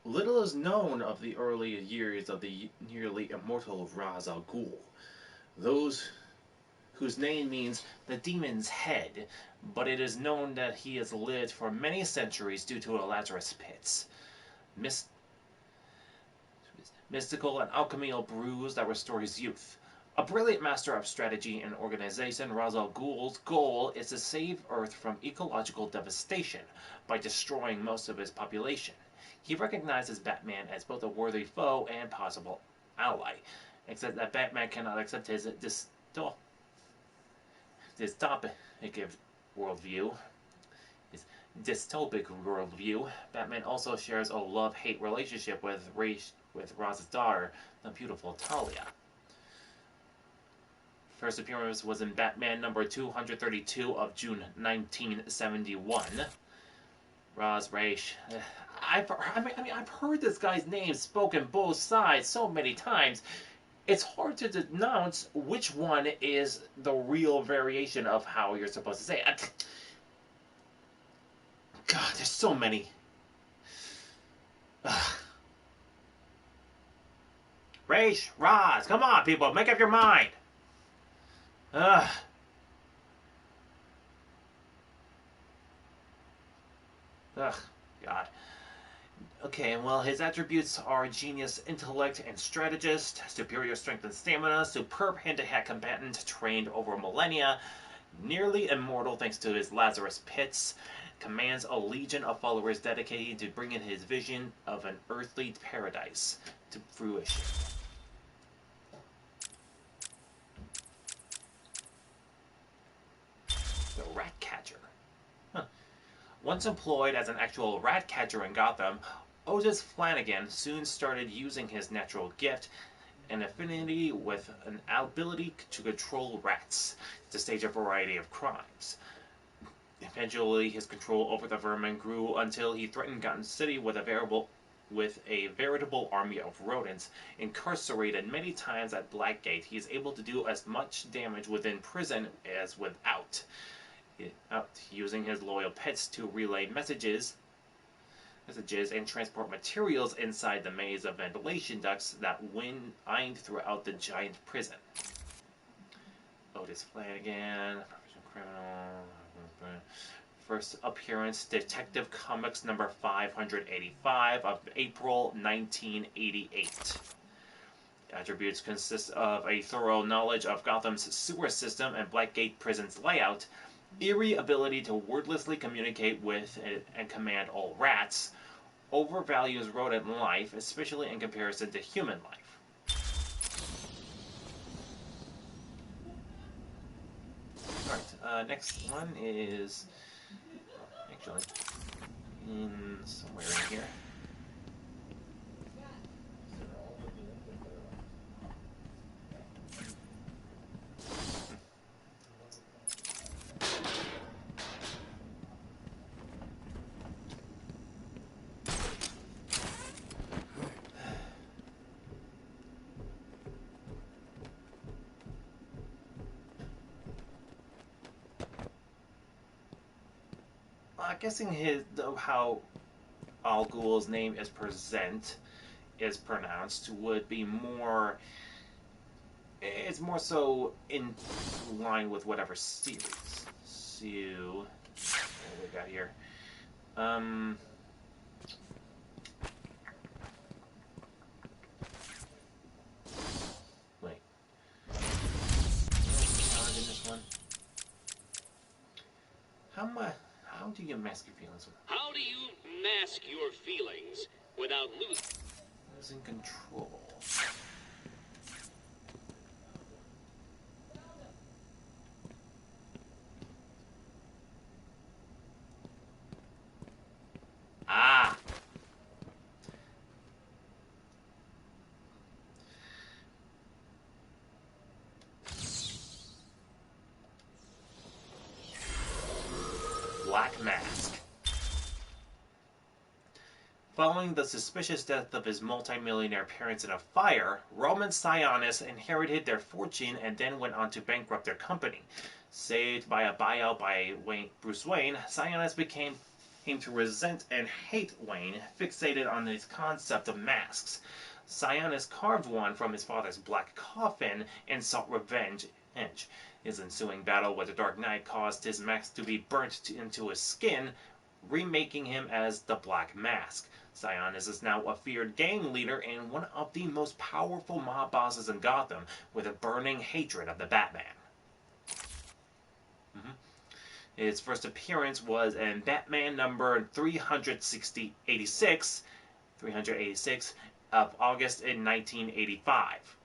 Little is known of the early years of the nearly immortal Ra's al Ghul, those whose name means the demon's head, but it is known that he has lived for many centuries due to a Lazarus pits. Mystical and alchemical brews that restore his youth. A brilliant master of strategy and organization, Ra's al Ghul's goal is to save Earth from ecological devastation by destroying most of its population. He recognizes Batman as both a worthy foe and possible ally, except that Batman cannot accept his dystopic worldview. Batman also shares a love-hate relationship with Raz's daughter, the beautiful Talia. First appearance was in Batman number 232 of June 1971. Ra's I've heard this guy's name spoken both sides so many times. It's hard to denounce which one is the real variation of how you're supposed to say it. God, there's so many. Raz, come on, people, make up your mind. Ugh. Ugh, God. Okay, well, his attributes are genius, intellect, and strategist, superior strength and stamina, superb hand-to-hand combatant trained over millennia, nearly immortal thanks to his Lazarus pits, commands a legion of followers dedicated to bringing his vision of an earthly paradise to fruition. The Rat Catcher. Once employed as an actual rat catcher in Gotham, Otis Flanagan soon started using his natural gift and affinity with an ability to control rats to stage a variety of crimes. Eventually, his control over the vermin grew until he threatened Gotham City with a veritable army of rodents. Incarcerated many times at Blackgate, he is able to do as much damage within prison as without, using his loyal pets to relay messages and transport materials inside the maze of ventilation ducts that wind throughout the giant prison. Otis Flanagan, professional criminal. First appearance, Detective Comics number 585 of April 1988. Attributes consist of a thorough knowledge of Gotham's sewer system and Blackgate Prison's layout, eerie ability to wordlessly communicate with and command all rats, overvalues rodent life, especially in comparison to human life. Alright, next one is actually in somewhere in here. guessing how Al Ghul's name is pronounced would be more. It's more so in line with whatever series. So, what we got here? Wait. In this one. How do you mask your feelings? How do you mask your feelings without losing control? Ah! Black Mask. Following the suspicious death of his multimillionaire parents in a fire, Roman Sionis inherited their fortune and then went on to bankrupt their company. Saved by a buyout by Bruce Wayne, Sionis came to resent and hate Wayne, fixated on his concept of masks. Sionis carved one from his father's black coffin and sought revenge. His ensuing battle with the Dark Knight caused his mask to be burnt into his skin, remaking him as the Black Mask. Sionis is now a feared gang leader and one of the most powerful mob bosses in Gotham, with a burning hatred of the Batman. His first appearance was in Batman number 386 of August in 1985.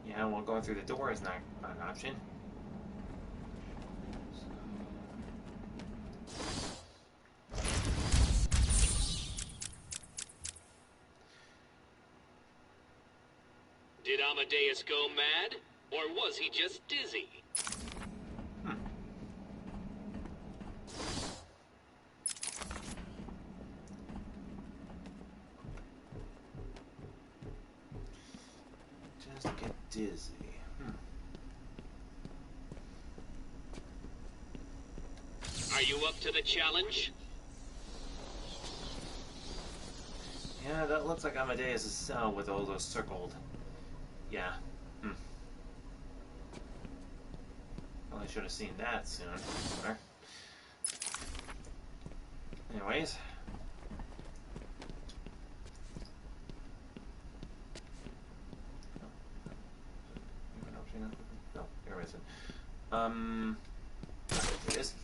Yeah, well, going through the door is not an option. Did Amadeus go mad? Or was he just dizzy? Just get dizzy. Are you up to the challenge? Yeah, that looks like Amadeus' cell with all those circled. Yeah. Well, I should have seen that sooner. Anyways. No, there isn't. There it is.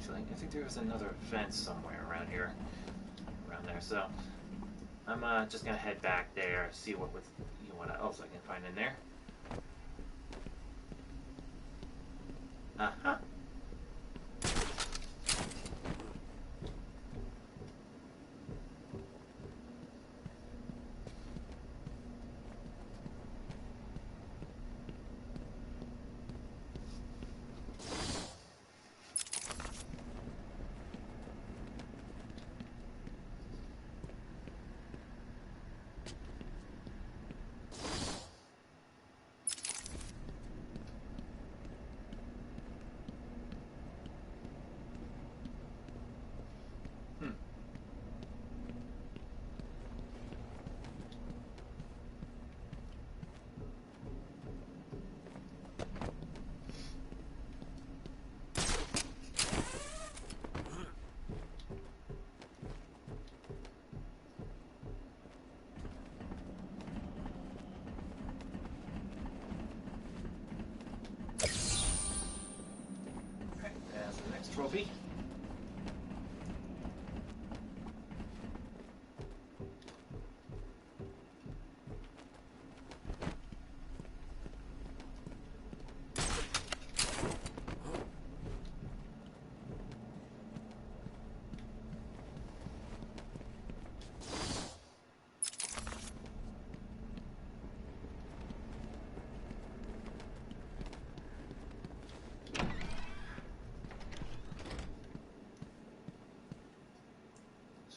I think there was another vent somewhere around here, there. So I'm just gonna head back there, see what else I can find in there.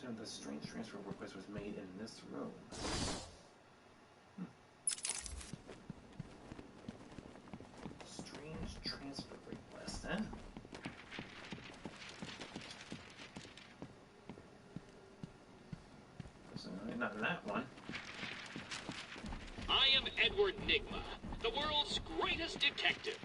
So the strange transfer request was made in this room. Strange transfer request, then. So, not in that one. I am Edward Nigma, the world's greatest detective.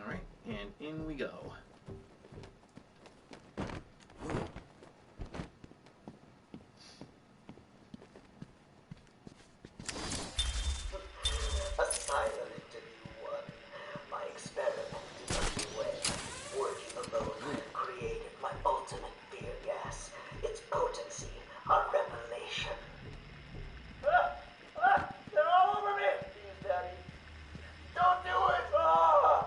Alright, and in we go. Asylum Interview 1. My experiment is underway. Working alone created my ultimate fear gas. Its potency, a revelation. They're all over me! Please, Daddy. Don't do it! Come on.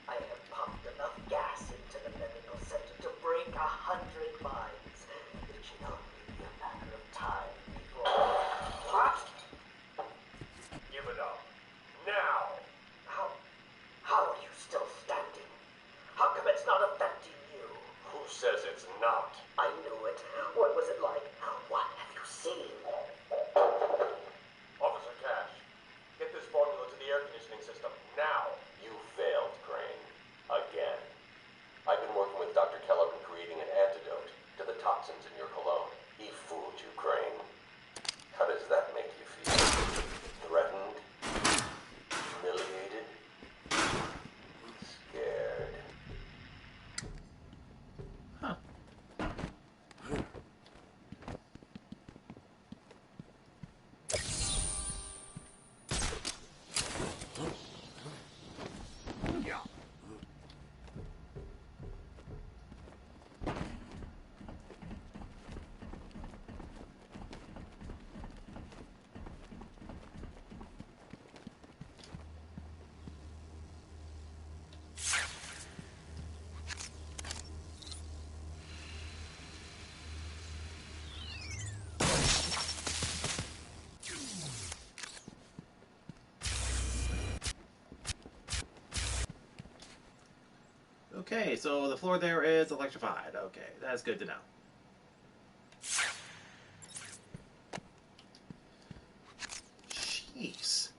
I have pumped enough gas into the medical center to break 100 minds. It should only be a matter of time before... What? Give it up. Now! How are you still standing? How come it's not affecting you? Who says it's not? I knew it. What was it like? What have you seen? Officer Cash, get this formula to the air conditioning system now. You failed, Crane. Again. I've been working with Dr. Kellogg in creating an antidote to the toxins in your cologne. He fooled you, Crane. How does that make you feel? Threatened? Humiliated? Scared? Huh. Okay, so the floor there is electrified. Okay, that's good to know. Jeez.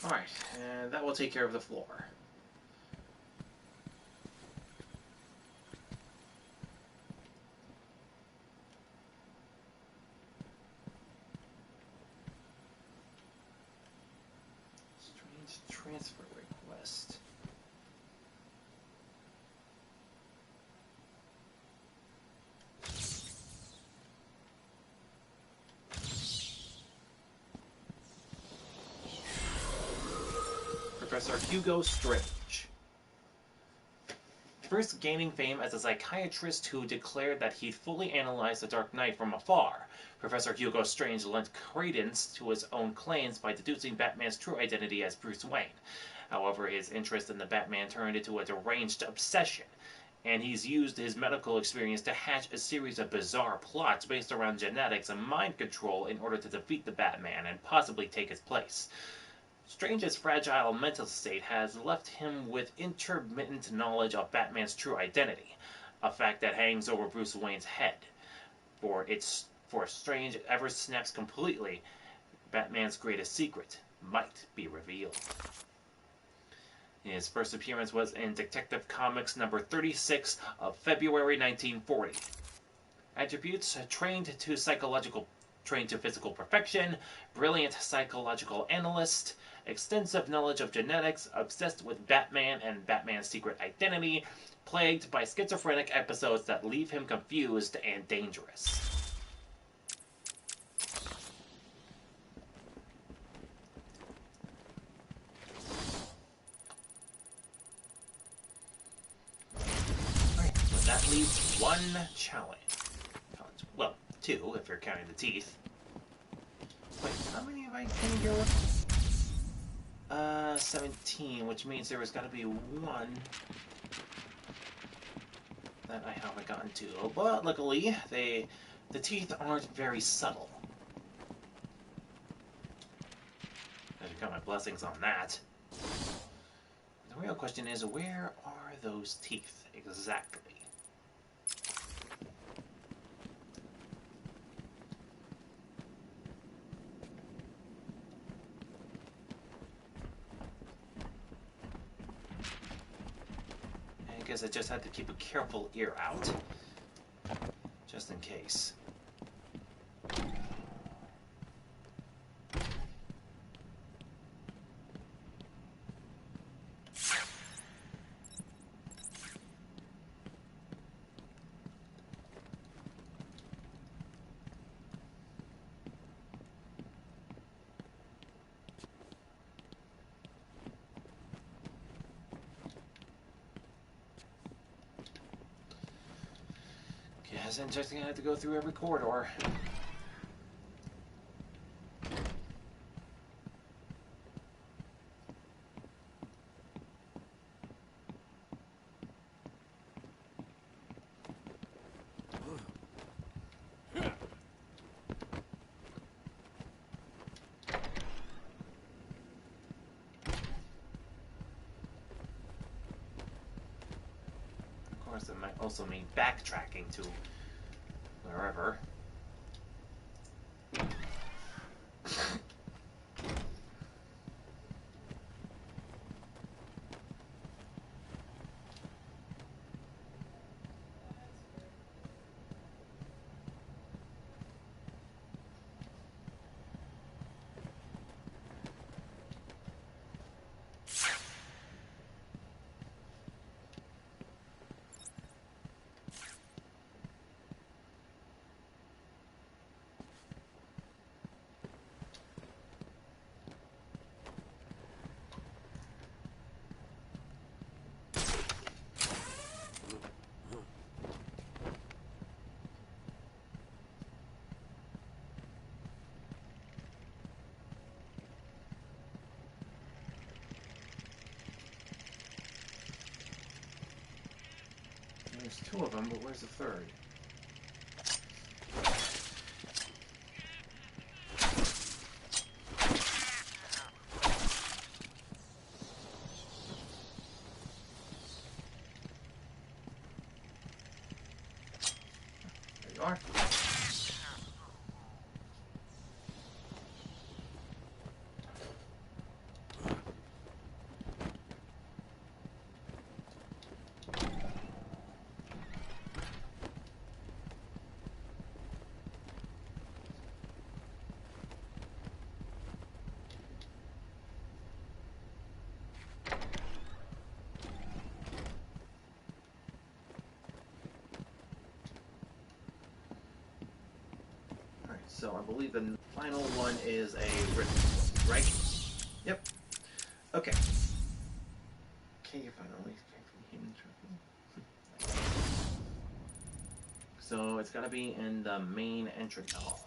Alright, and that will take care of the floor. Strange transfer request. Professor Hugo Strange. First gaining fame as a psychiatrist who declared that he'd fully analyzed the Dark Knight from afar, Professor Hugo Strange lent credence to his own claims by deducing Batman's true identity as Bruce Wayne. However, his interest in the Batman turned into a deranged obsession, and he's used his medical experience to hatch a series of bizarre plots based around genetics and mind control in order to defeat the Batman and possibly take his place. Strange's fragile mental state has left him with intermittent knowledge of Batman's true identity, a fact that hangs over Bruce Wayne's head. For Strange ever snaps completely, Batman's greatest secret might be revealed. His first appearance was in Detective Comics number 36 of February 1940. Attributes: trained to physical perfection, brilliant psychological analyst, extensive knowledge of genetics, obsessed with Batman and Batman's secret identity, plagued by schizophrenic episodes that leave him confused and dangerous. Alright, so that leaves one challenge. Well, two, if you're counting the teeth. Wait, how many have I came here with? 17, which means there has got to be one that I haven't gotten to. But luckily, the teeth aren't very subtle. I should count my blessings on that. The real question is, where are those teeth exactly? I guess I just had to keep a careful ear out, just in case. Guess I'm just gonna have to go through every corridor. Of course, it might also mean backtracking to wherever. There's two of them, but where's the third? There you are. So I believe the final one is a Riddle, right? Yep. Okay. Okay, finally. So it's gotta be in the main entry hall.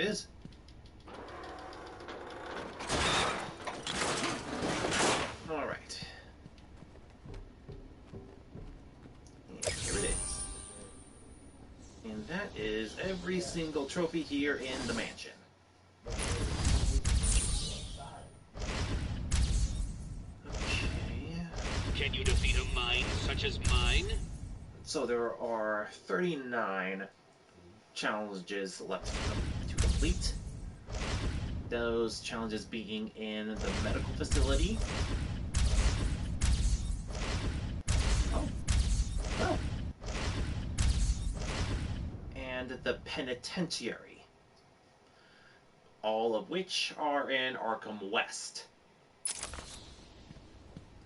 is. Alright. And here it is. And that is every single trophy here in the mansion. Okay. Can you defeat a mind such as mine? So there are 39 challenges left to complete. Those challenges being in the medical facility. Oh. And the penitentiary. All of which are in Arkham West.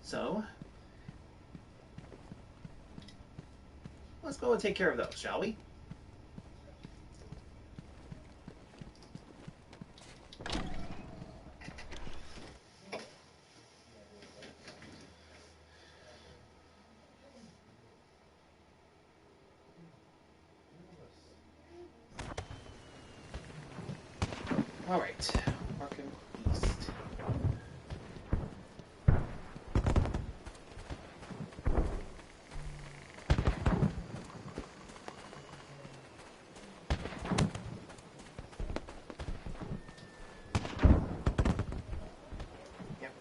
So, let's go and take care of those, shall we? Alright, Arkham East. Yep,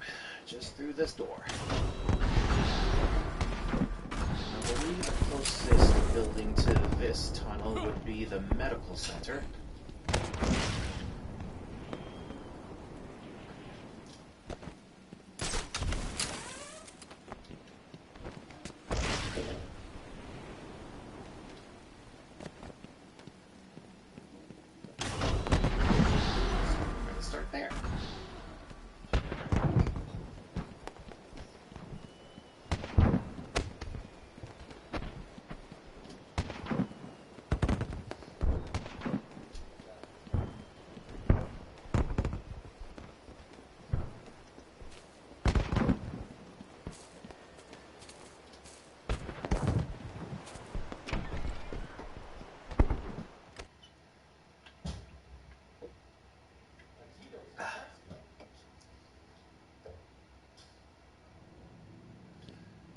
just through this door. I believe the closest building to this tunnel would be the medical center. Start there.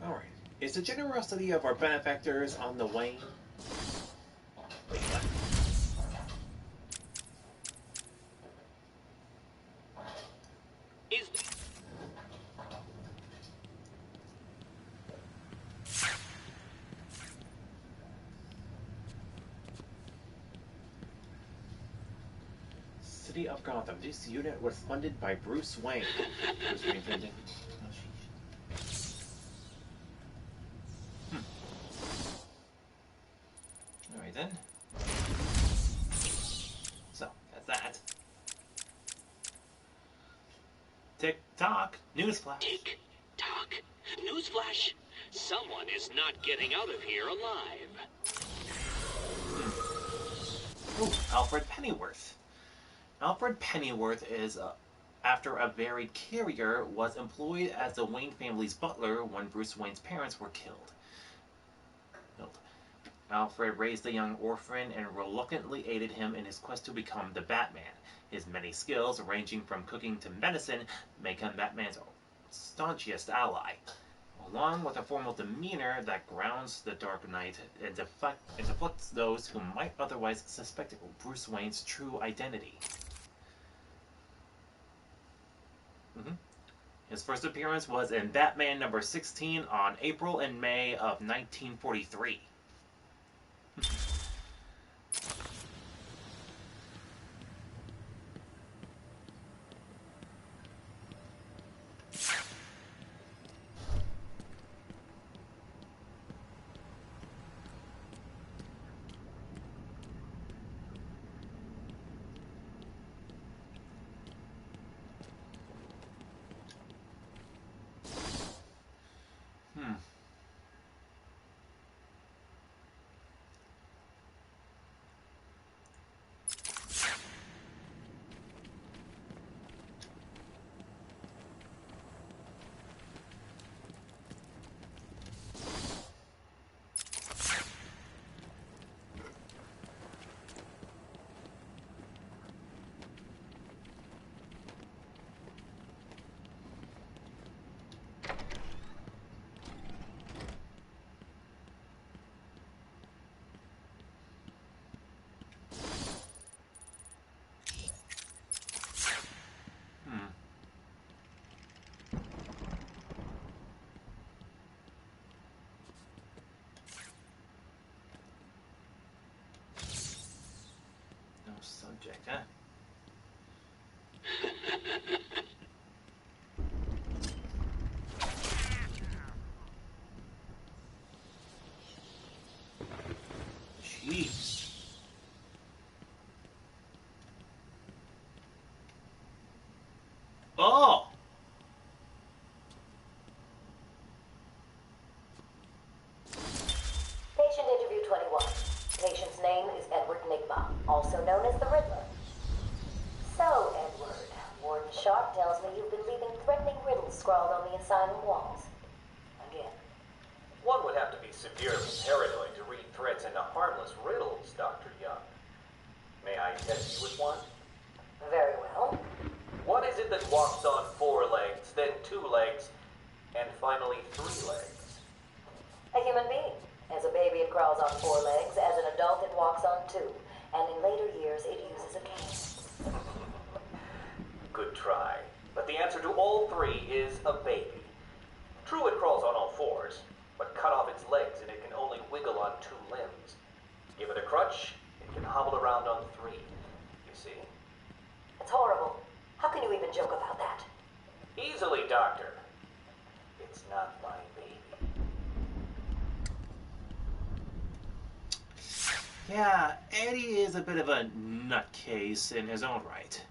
Alright. Is the generosity of our benefactors on the wane? Wait, what? Is City of Gotham. This unit was funded by Bruce Wayne. Bruce Wayne funding. Oh, sheesh. Alright then. So, that's that. Tick tock. Newsflash. tick tock. Newsflash. Someone is not getting out of here alive. Ooh, Alfred Pennyworth. Alfred Pennyworth is, after a varied career, was employed as the Wayne family's butler when Bruce Wayne's parents were killed. Alfred raised the young orphan and reluctantly aided him in his quest to become the Batman. His many skills, ranging from cooking to medicine, make him Batman's staunchest ally. Along with a formal demeanor that grounds the Dark Knight and deflects those who might otherwise suspect Bruce Wayne's true identity. His first appearance was in Batman number 16 on April and May of 1943. subject, huh? Jeez. Oh! Patient interview 21. Patient's name is Edward Nigma, also known as the Riddler. So, Edward, Warden Sharp tells me you've been leaving threatening riddles scrawled on the asylum walls. Again. One would have to be severely paranoid to read threats into harmless riddles, Dr. Young. May I test you with one? Very well. What is it that walks on 4 legs, then 2 legs, and finally 3 legs? A human being. As a baby, it crawls on 4 legs. As an adult, it walks on 2. And in later years, it uses a cane. Good try. But the answer to all 3 is a baby. True, it crawls on all 4s, but cut off its legs and it can only wiggle on 2 limbs. Give it a crutch, it can hobble around on 3. You see? It's horrible. How can you even joke about that? Easily, Doctor. It's not my baby. Yeah, Eddie is a bit of a nutcase in his own right.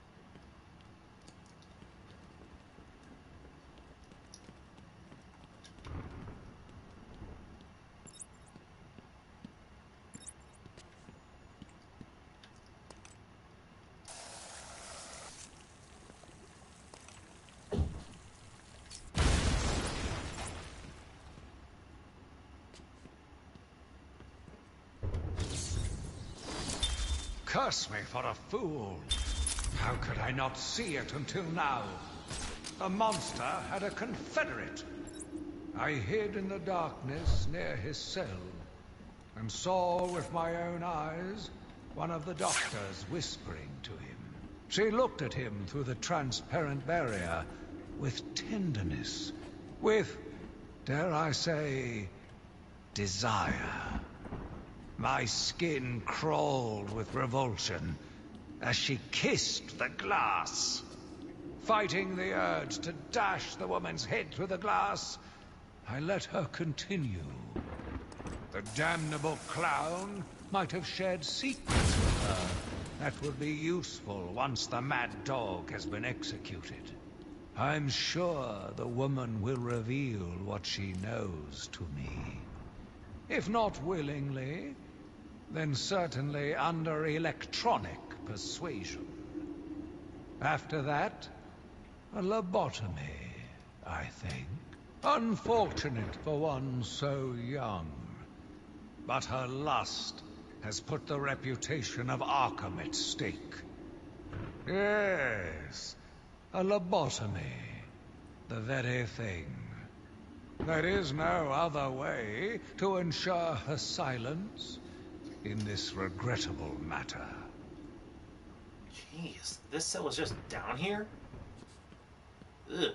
Curse me for a fool. How could I not see it until now? The monster had a confederate. I hid in the darkness near his cell and saw with my own eyes one of the doctors whispering to him. She looked at him through the transparent barrier with tenderness, with, dare I say, desire. My skin crawled with revulsion as she kissed the glass. Fighting the urge to dash the woman's head through the glass, I let her continue. The damnable clown might have shared secrets with her that would be useful once the mad dog has been executed. I'm sure the woman will reveal what she knows to me. If not willingly, then certainly under electronic persuasion. After that, a lobotomy, I think. Unfortunate for one so young. But her lust has put the reputation of Arkham at stake. Yes, a lobotomy. The very thing. There is no other way to ensure her silence in this regrettable matter. Jeez, this cell was just down here? Ugh.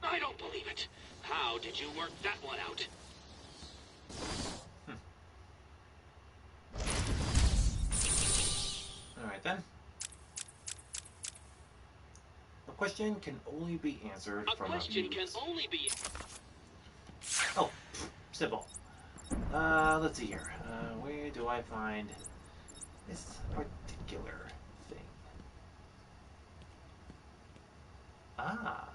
I don't believe it. How did you work that one out? Alright then. A question can only be answered from a question can only be... Oh, simple. Let's see here. Where do I find this particular thing? Ah.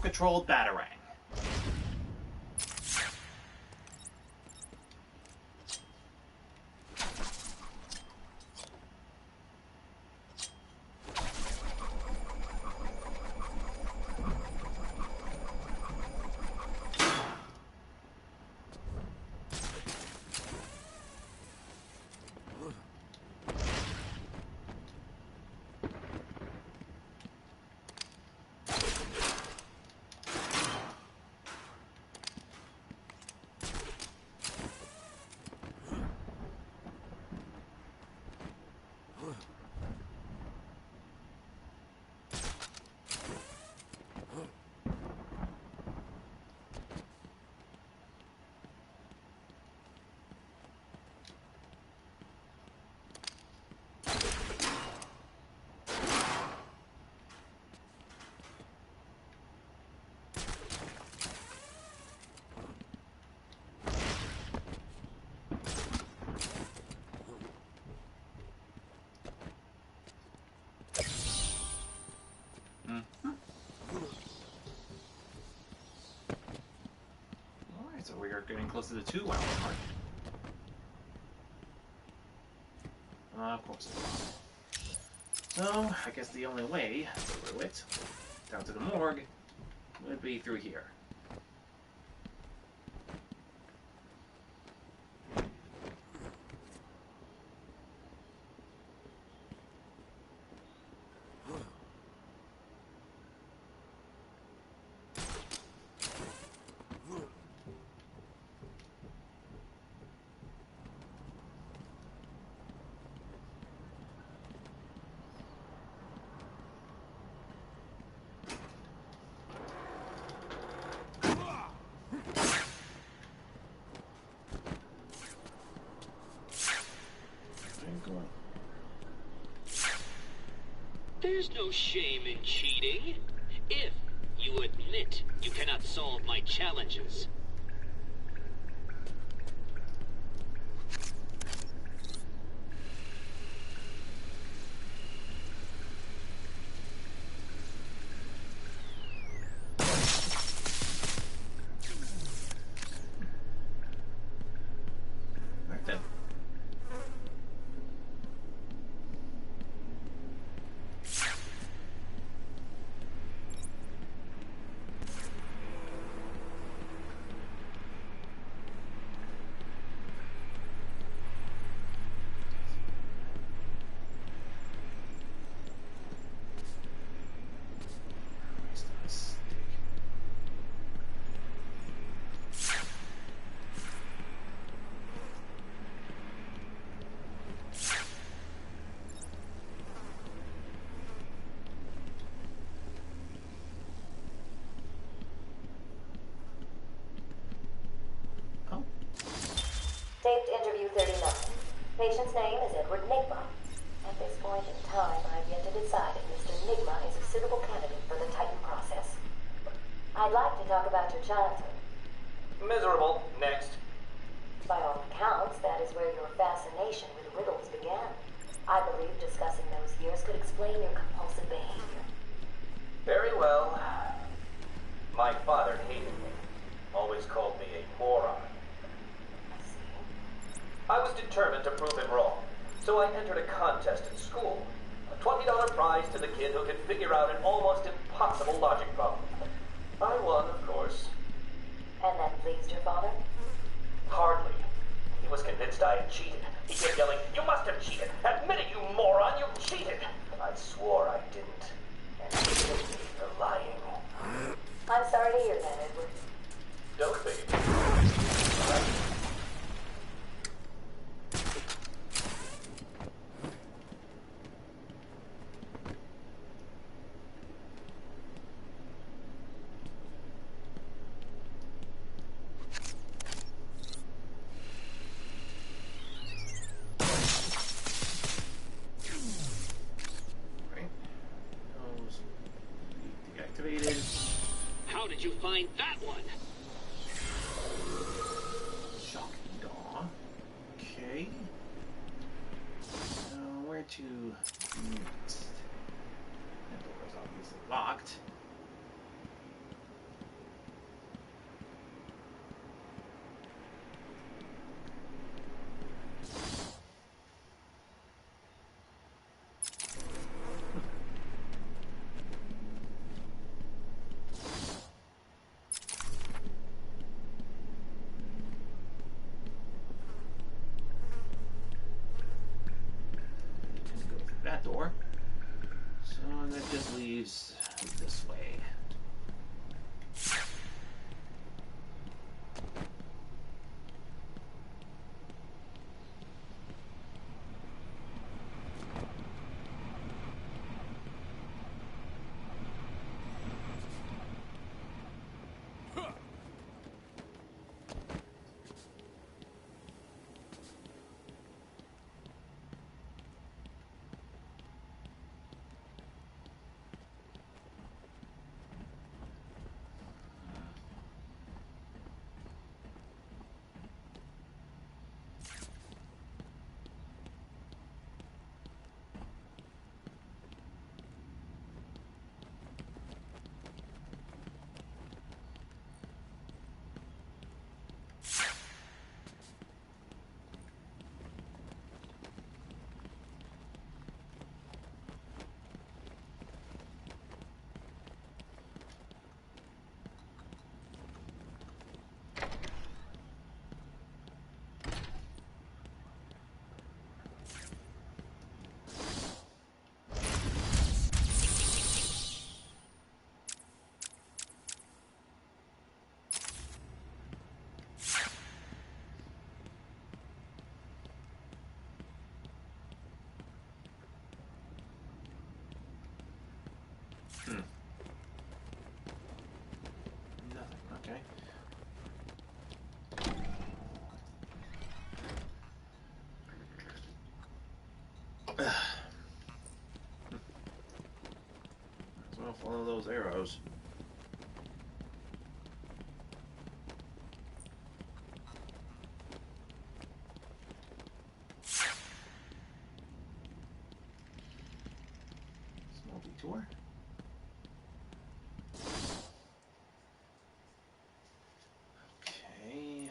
remote-controlled Batarang. Alright, so we are getting close to the 2 hour mark. Of course it's not. So, I guess the only way through it, down to the morgue, would be through here. There's no shame in cheating, if you admit you cannot solve my challenges. Right then. Taped interview 39. Patient's name is Edward Nigma. At this point in time, I've yet to decide if Mr. Nigma is a suitable candidate for the Titan process. I'd like to talk about your childhood. Miserable. Next. By all accounts, that is where your fascination with riddles began. I believe discussing those years could explain your compulsive behavior. Very well. My father hated me. Always called me a moron. I was determined to prove him wrong, so I entered a contest in school. A $20 prize to the kid who could figure out an almost impossible logic problem. I won, of course. And that pleased your father? Hardly. He was convinced I had cheated. He kept yelling, "You must have cheated! Admit it, you moron! You cheated!" I swore I didn't. And he hated me for lying. I'm sorry to hear that, Edward. Don't be. How did you find that one? Shocking daw. Okay. Where to next? That door is obviously locked. Don't follow those arrows. Small detour. Okay.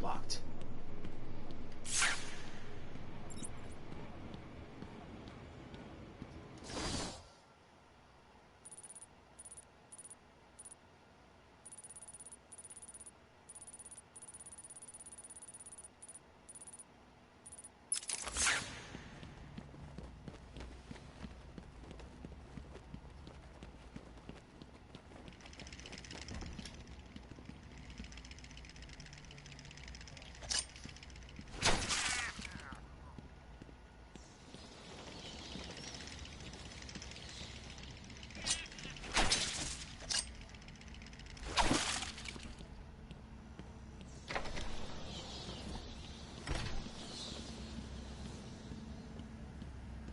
Locked.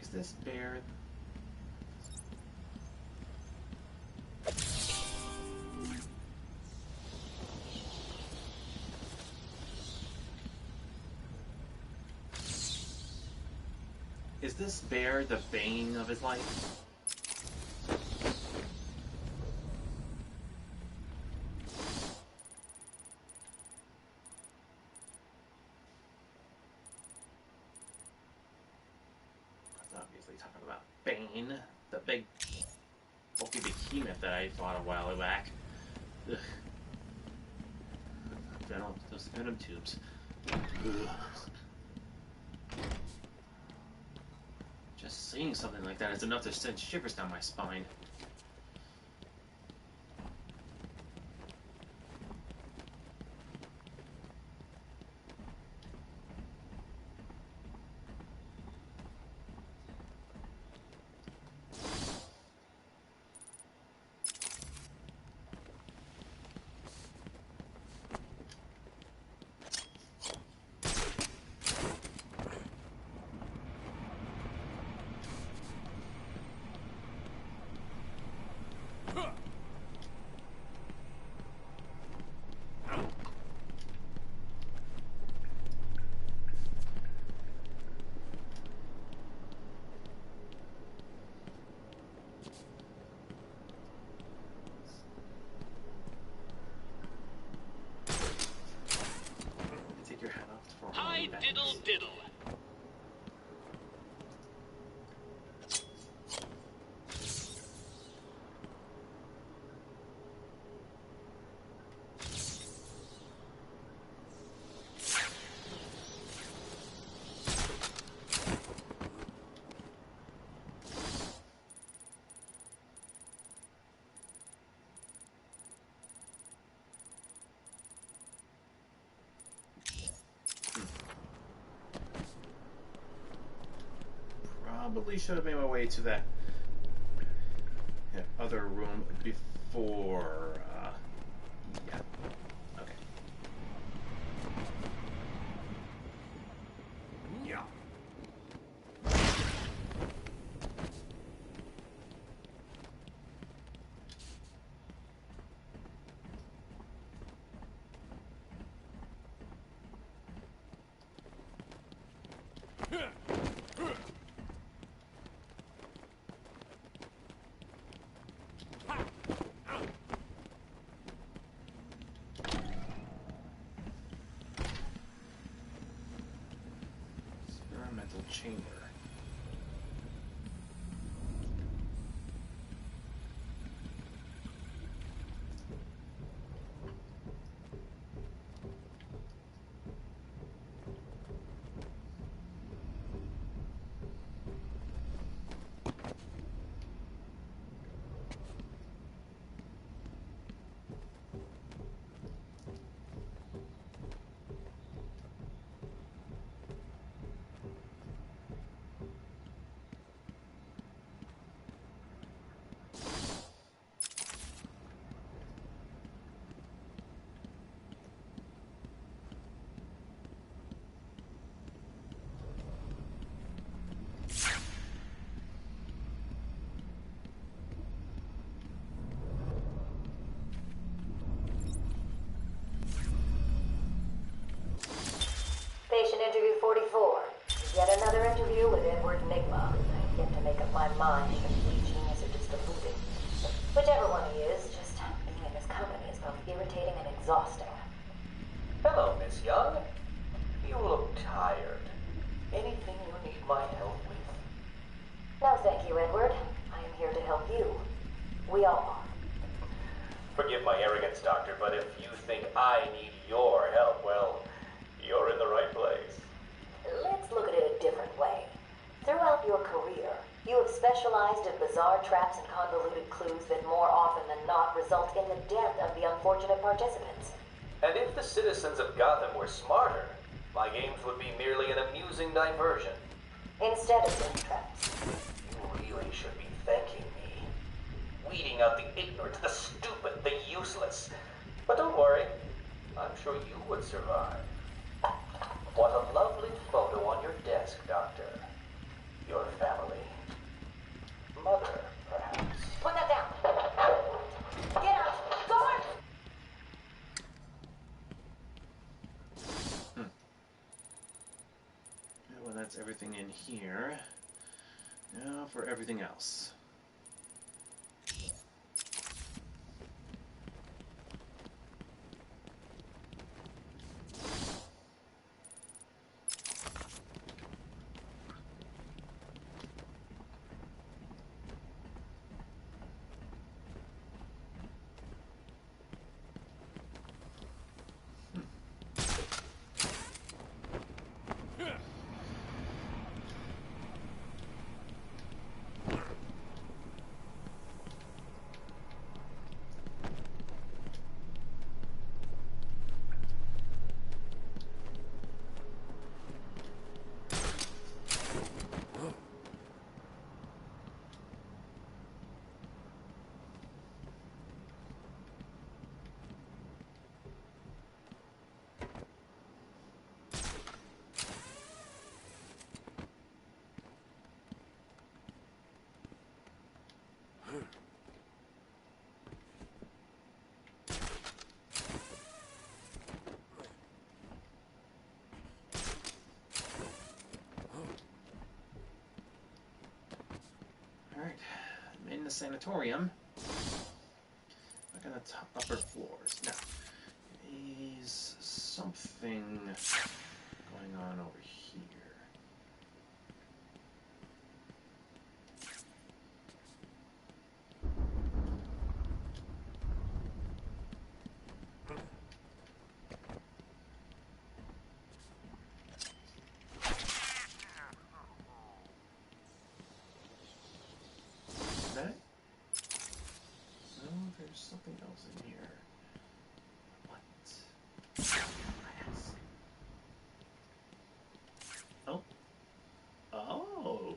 Is this bear? Is this bear the bane of his life? Obviously talking about Bane, the big bulky behemoth that I fought a while back. Ugh. Those venom tubes. Ugh. Just seeing something like that is enough to send shivers down my spine. Take your hat off for a Hi, moment. diddle diddle. Probably should have made my way to that other room before. Yeah. Okay. Yeah. Experimental chamber. make up my mind if he's genius or just deluded. Whichever one he is, just being in his company is both irritating and exhausting. Hello, Miss Young. You look tired. Anything you need my help with? No, thank you, Edward. I am here to help you. We all are. Forgive my arrogance, Doctor, but if you think I need your help, well, you're in the right place. Let's look at it a different way. Throughout your career, you have specialized in bizarre traps and convoluted clues that more often than not result in the death of the unfortunate participants. And if the citizens of Gotham were smarter, my games would be merely an amusing diversion. Instead of death traps. You really should be thanking me. Weeding out the ignorant, the stupid, the useless. But don't worry, I'm sure you would survive. What a lovely photo on your desk, Doctor. Your family. Mother, perhaps. Put that down. Get out. Guard! Well, that's everything in here. Now for everything else. Alright, I'm in the sanatorium. Look at the upper floors. Now, is something going on over here? There's something else in here. What? Oh. Oh.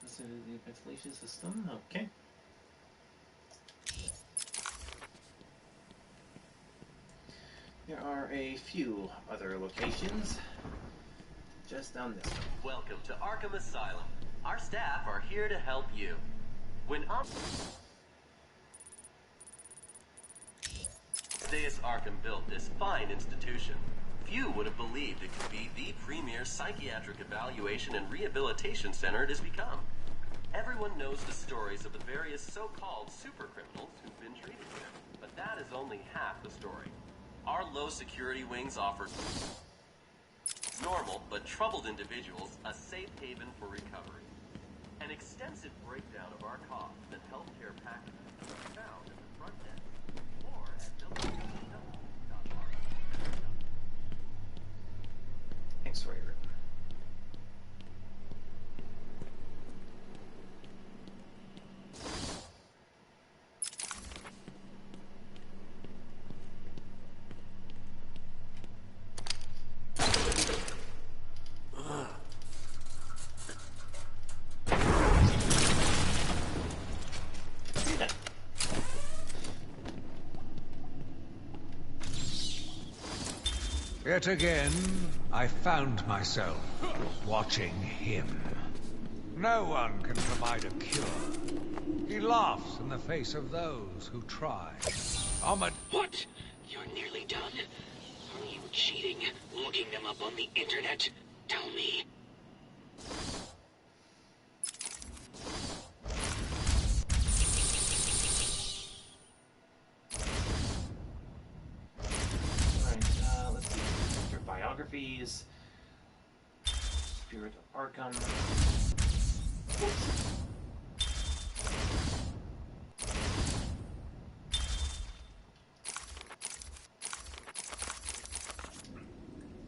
This is the ventilation system. Okay. There are a few other locations just down this way. Welcome to Arkham Asylum. Our staff are here to help you. When Deus Arkham built this fine institution, few would have believed it could be the premier psychiatric evaluation and rehabilitation center it has become. Everyone knows the stories of the various so-called supercriminals who've been treated here, but that is only half the story. Our low-security wings offer normal but troubled individuals a safe haven for recovery. An extensive breakdown of our costs and healthcare packages can be found at the front desk or at www.arkham.com. X-ray room. Yet again, I found myself watching him. No one can provide a cure. He laughs in the face of those who try. What? You're nearly done? Are you cheating? Looking them up on the internet? Tell me. Alright, let's see. Your biographies. Spirit of Arkham. Oops.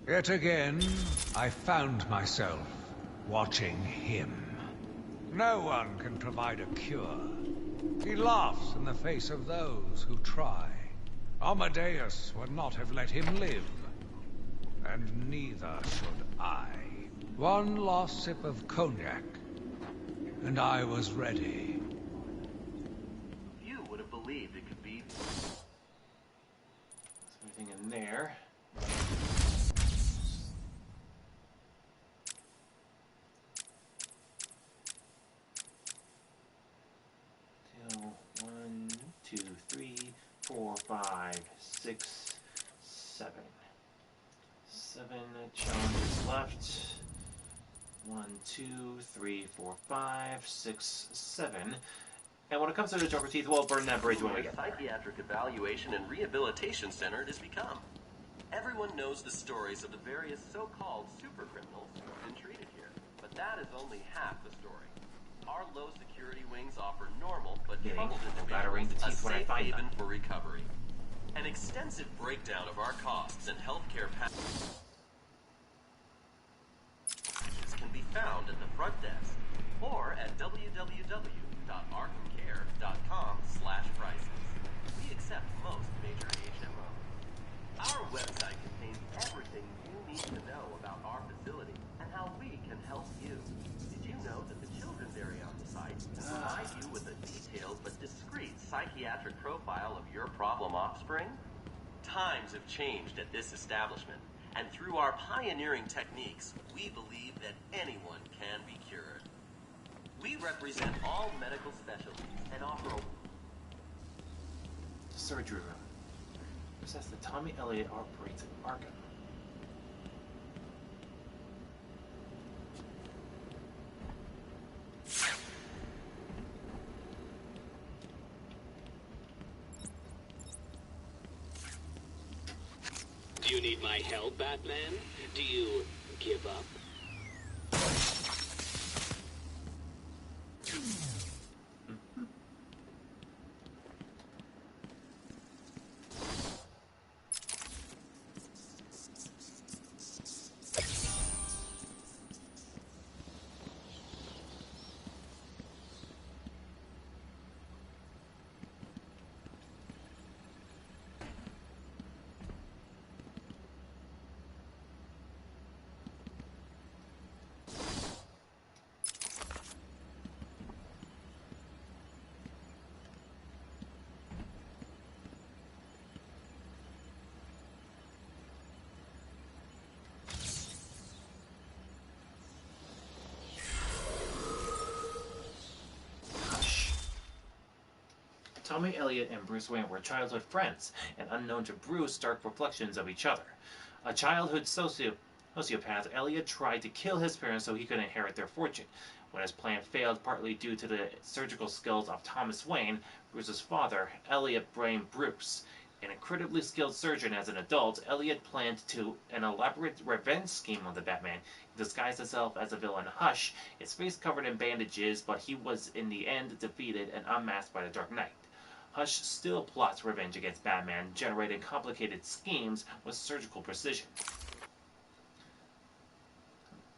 Yet again, I found myself watching him. No one can provide a cure. He laughs in the face of those who try. Amadeus would not have let him live. And neither should I. One last sip of cognac, and I was ready. Few would have believed it could be. There's anything in there. One, two, three, 4, 5, 6, 7. 7 challenges left. 1, 2, 3, 4, 5, 6, 7. And when it comes to the Joker teeth, we'll burn that bridge when we get there. Psychiatric Evaluation and Rehabilitation Center it has become. Everyone knows the stories of the various so-called super criminals who've been treated here, but that is only half the story. Our low security wings offer normal but troubled individuals a safe haven for recovery. An extensive breakdown of our costs and healthcare packages can be found at the front desk or at www.arkhamcare.com/prices. We accept most major HMOs. Our website contains everything you need to know about our facility and how we can help you. Did you know that the children's area on the site can provide you with a detailed but discreet psychiatric profile of your problem offspring? Times have changed at this establishment, and through our pioneering techniques, we believe that anyone can be cured. We represent all medical specialties and offer a surgery room. This says that Tommy Elliott operates at Arkham. Do you need my help, Batman? Do you give up? Tommy Elliott and Bruce Wayne were childhood friends, and unknown to Bruce, dark reflections of each other. A childhood sociopath, Elliott tried to kill his parents so he could inherit their fortune. When his plan failed, partly due to the surgical skills of Thomas Wayne, Bruce's father, Elliott blamed Bruce. An incredibly skilled surgeon as an adult, Elliott planned an elaborate revenge scheme on the Batman. He disguised himself as a villain Hush, his face covered in bandages, but he was in the end defeated and unmasked by the Dark Knight. Hush still plots revenge against Batman, generating complicated schemes with surgical precision.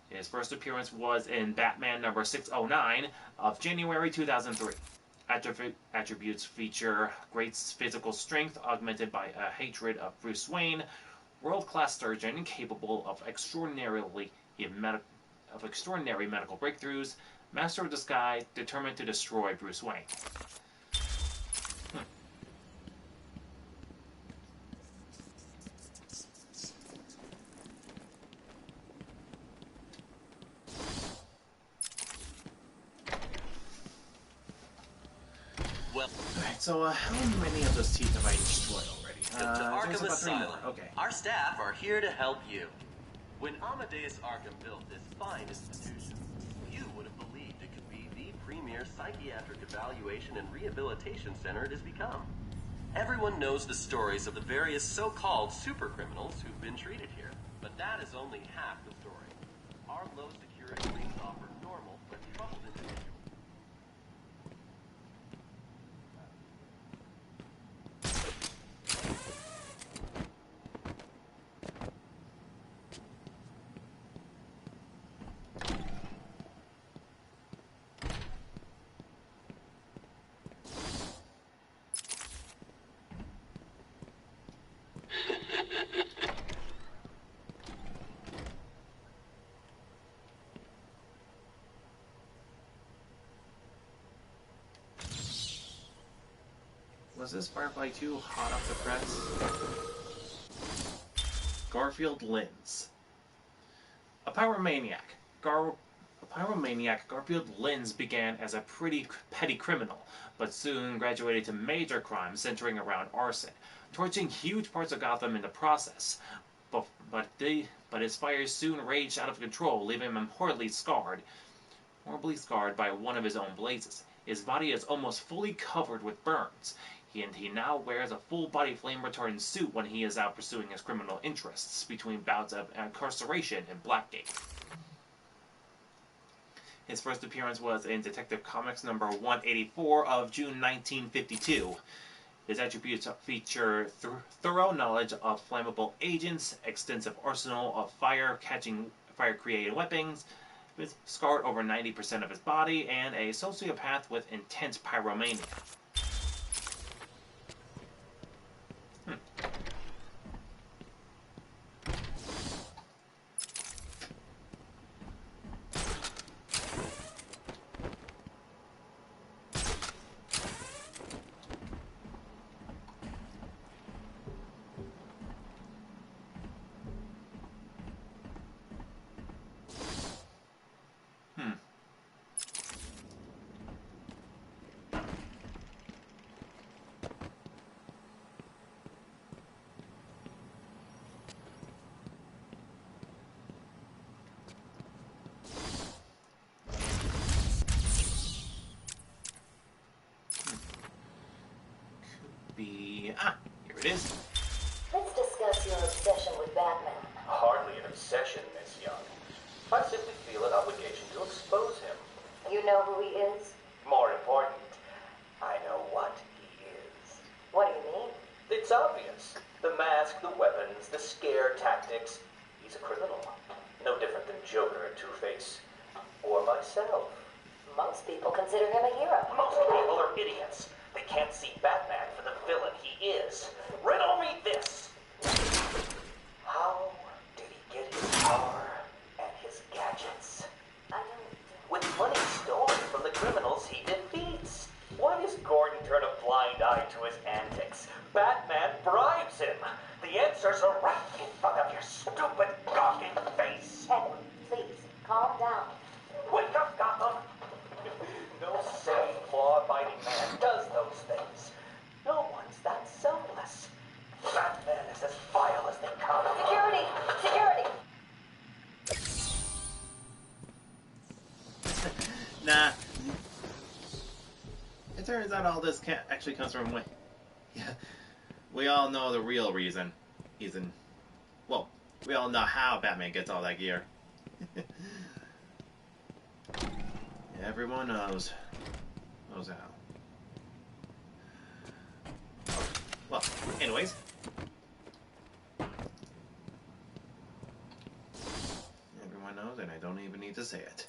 His first appearance was in Batman number 609 of January 2003. Attributes feature great physical strength augmented by a hatred of Bruce Wayne, world-class surgeon capable of extraordinary medical breakthroughs, master of disguise, determined to destroy Bruce Wayne. So, how many of those teeth have I destroyed already? Welcome to There's Arkham about 3 Asylum. more. Okay. Our staff are here to help you. When Amadeus Arkham built this fine institution, few would have believed it could be the premier psychiatric evaluation and rehabilitation center it has become. Everyone knows the stories of the various so-called super criminals who've been treated here, but that is only half the story. Our low security wings offer normal but troubled individuals. Was this Firefly 2 hot off the press? Garfield Linz. A pyromaniac, Garfield Linz began as a pretty petty criminal, but soon graduated to major crimes centering around arson, torching huge parts of Gotham in the process. But his fires soon raged out of control, leaving him horribly scarred by one of his own blazes. His body is almost fully covered with burns. He now wears a full-body flame-retardant suit when he is out pursuing his criminal interests, between bouts of incarceration in Blackgate. His first appearance was in Detective Comics number 184 of June 1952. His attributes feature thorough knowledge of flammable agents, extensive arsenal of fire-creating weapons, scarred over 90% of his body, and a sociopath with intense pyromania. Here it is. Let's discuss your obsession with Batman. Hardly an obsession, Miss Young. I simply feel an obligation to expose him. You know who he is? More important, I know what he is. What do you mean? It's obvious. The mask, the weapons, the scare tactics. He's a criminal. No different than Joker and Two-Face. Or myself. Most people consider him a hero. Most people are idiots. They can't see Batman for the villain he is. Riddle me this. How did he get his power and his gadgets? I don't... With money stolen from the criminals he defeats. Why does Gordon turn a blind eye to his antics? Batman bribes him. The answers are right in front of your stupid, gawking face. Edward, please, calm down. Wake up, Gotham. No sane, law-abiding man does those things. No one's that selfless. Batman is as vile as they come. Security! Security! Nah. It turns out all this actually comes from Wayne. Yeah. We all know the real reason he's in... Well, we all know how Batman gets all that gear. Everyone knows how. Well, anyways. Everyone knows, and I don't even need to say it.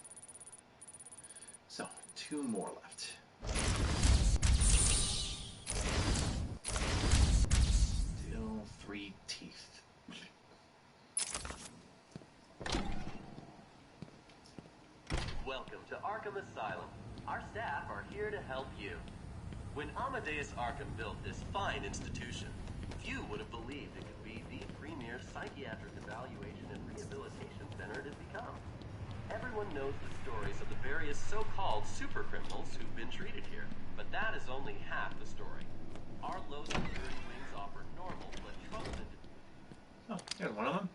So, 2 more left. Still 3 teeth. Welcome to Arkham Asylum. Our staff are here to help you. When Amadeus Arkham built this fine institution, few would have believed it could be the premier psychiatric evaluation and rehabilitation center it has become. Everyone everyone knows the stories of the various so-called super criminals who've been treated here. But that is only half the story. Our low security wings offer normal but troubled individuals. Oh, there's one of them.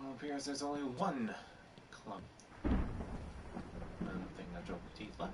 Well, it appears there's only one club. I don't think that Joker teeth left.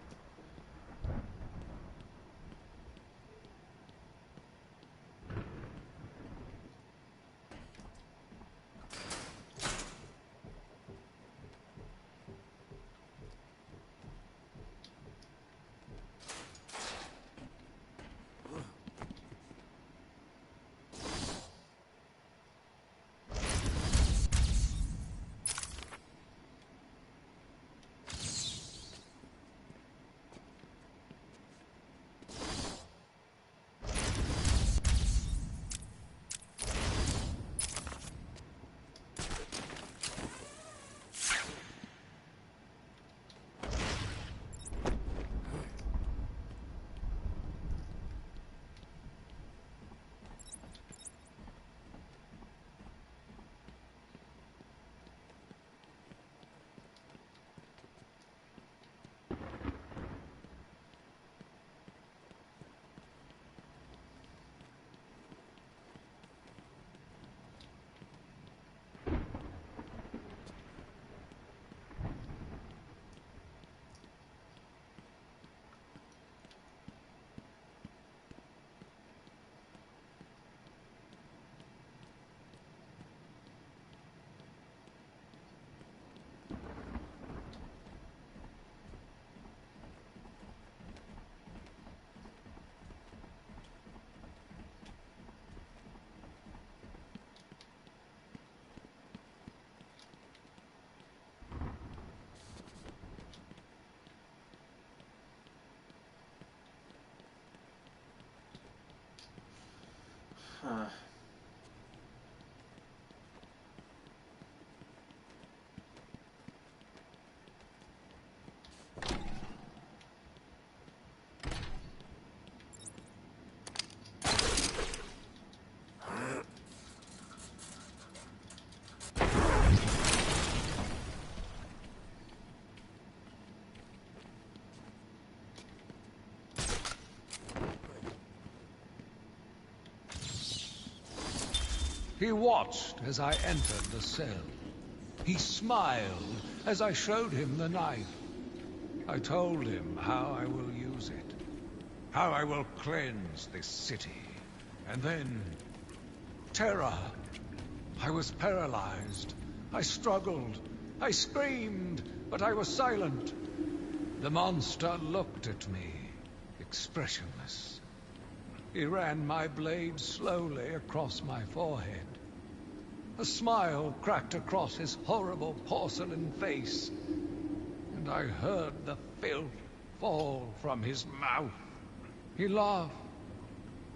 Huh. He watched as I entered the cell. He smiled as I showed him the knife. I told him how I will use it, how I will cleanse this city. And then, terror. I was paralyzed. I struggled. I screamed, but I was silent. The monster looked at me, expressionless. He ran my blade slowly across my forehead. A smile cracked across his horrible porcelain face, and I heard the filth fall from his mouth. He laughed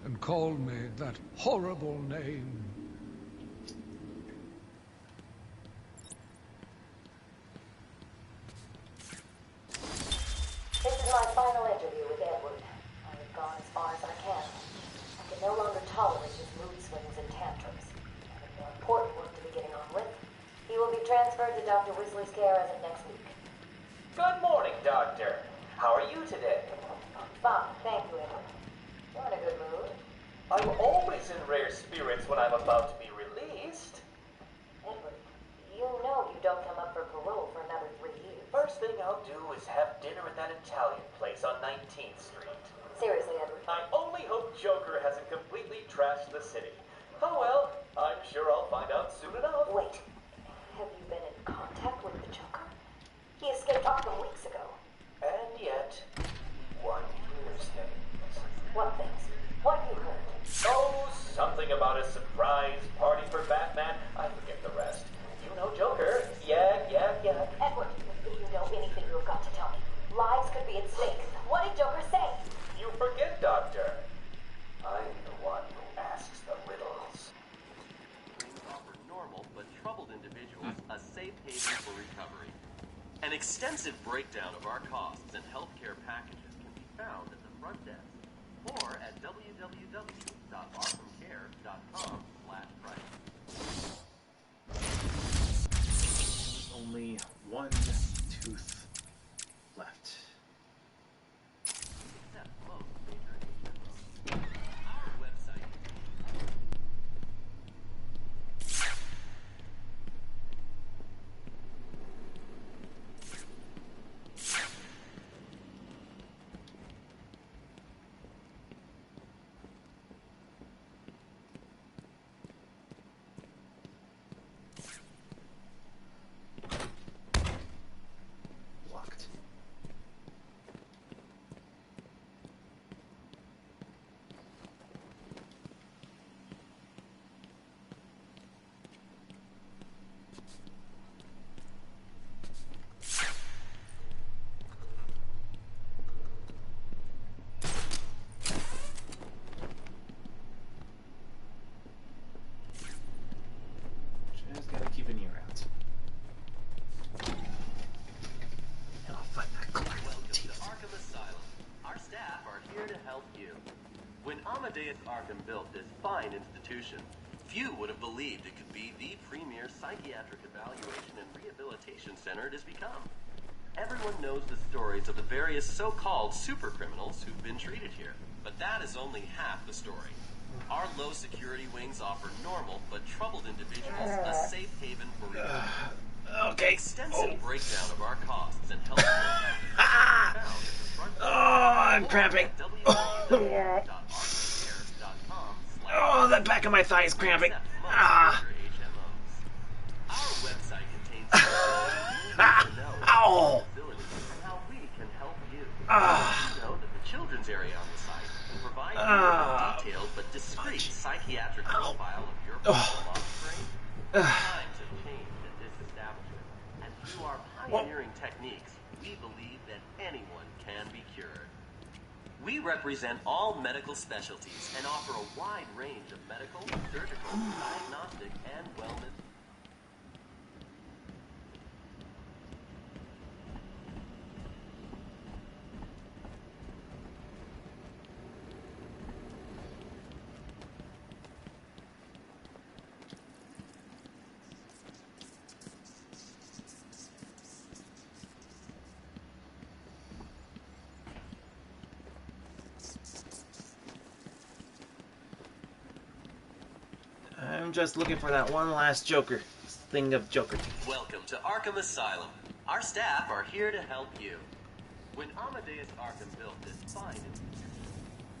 and called me that horrible name. This is my final interview with Edward. I have gone as far as I can. I can no longer tolerate his mood swings and tantrums. I have more important work to be getting on with. He will be transferred to Dr. Weasley's care as of next week. Good morning, Doctor. How are you today? Fine, thank you, Edward. You're in a good mood. I'm always in rare spirits when I'm about to be released. Edward, you know you don't come up for parole for another 3 years. First thing I'll do is have dinner at that Italian place on 19th Street. Seriously, Edward. I only hope Joker hasn't completely trashed the city. Oh well, I'm sure I'll find out soon enough. Wait, have you been in contact with the Joker? He escaped Arkham weeks ago. And yet, one hears things. What things? What you heard? Oh, something about a surprise party for Batman. I forget the rest. You know Joker. Yeah. Edward, if you know anything, you've got to tell me. Lives could be at stake. What did Joker say? You forget, Doctor. I'm the one who asks the riddles. Rings offer normal but troubled individuals a safe haven for recovery. An extensive breakdown of our costs and healthcare packages can be found at the front desk or at www.arkhamcare.com/price. Only one tooth left. Except most major HMOs. Our website Locked. Just gotta keep an ear out. And I'll find that clock. Welcome to Arkham Asylum. Our staff are here to help you. When Amadeus Arkham built this fine institution, few would have believed it could be the premier psychiatric evaluation and rehabilitation center it has become. Everyone knows the stories of the various so-called super criminals who've been treated here, but that is only half the story. Our low security wings offer normal but troubled individuals a safe haven for recovery. Okay. Extensive breakdown of our costs and health care packages can be found at the front desk. I'm cramping. Oh, the back of my thigh is cramping. Our website contains Ow. and how we can help you. You know that the children's area on the site can provide you with a detailed but discreet psychiatric profile of your possible offspring. Times have changed at this establishment, and through our pioneering techniques, we believe that anyone can be cured. We represent all medical specialties and offer a wide range of medical, surgical, diagnostic, and wellness. I'm just looking for that one last Joker thing of Joker teeth. Welcome to Arkham Asylum. Our staff are here to help you. When Amadeus Arkham built this fine institution,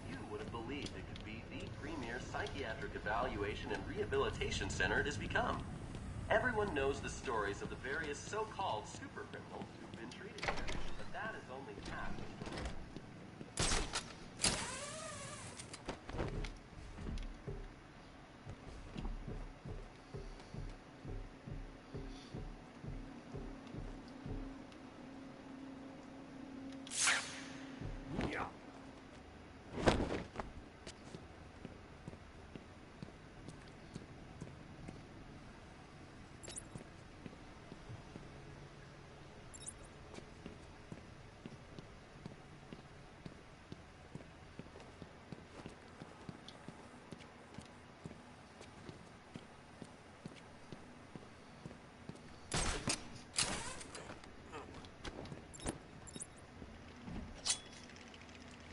few would have believed it could be the premier psychiatric evaluation and rehabilitation center it has become. Everyone knows the stories of the various so-called super criminals who've been treated here, but that is only half the story.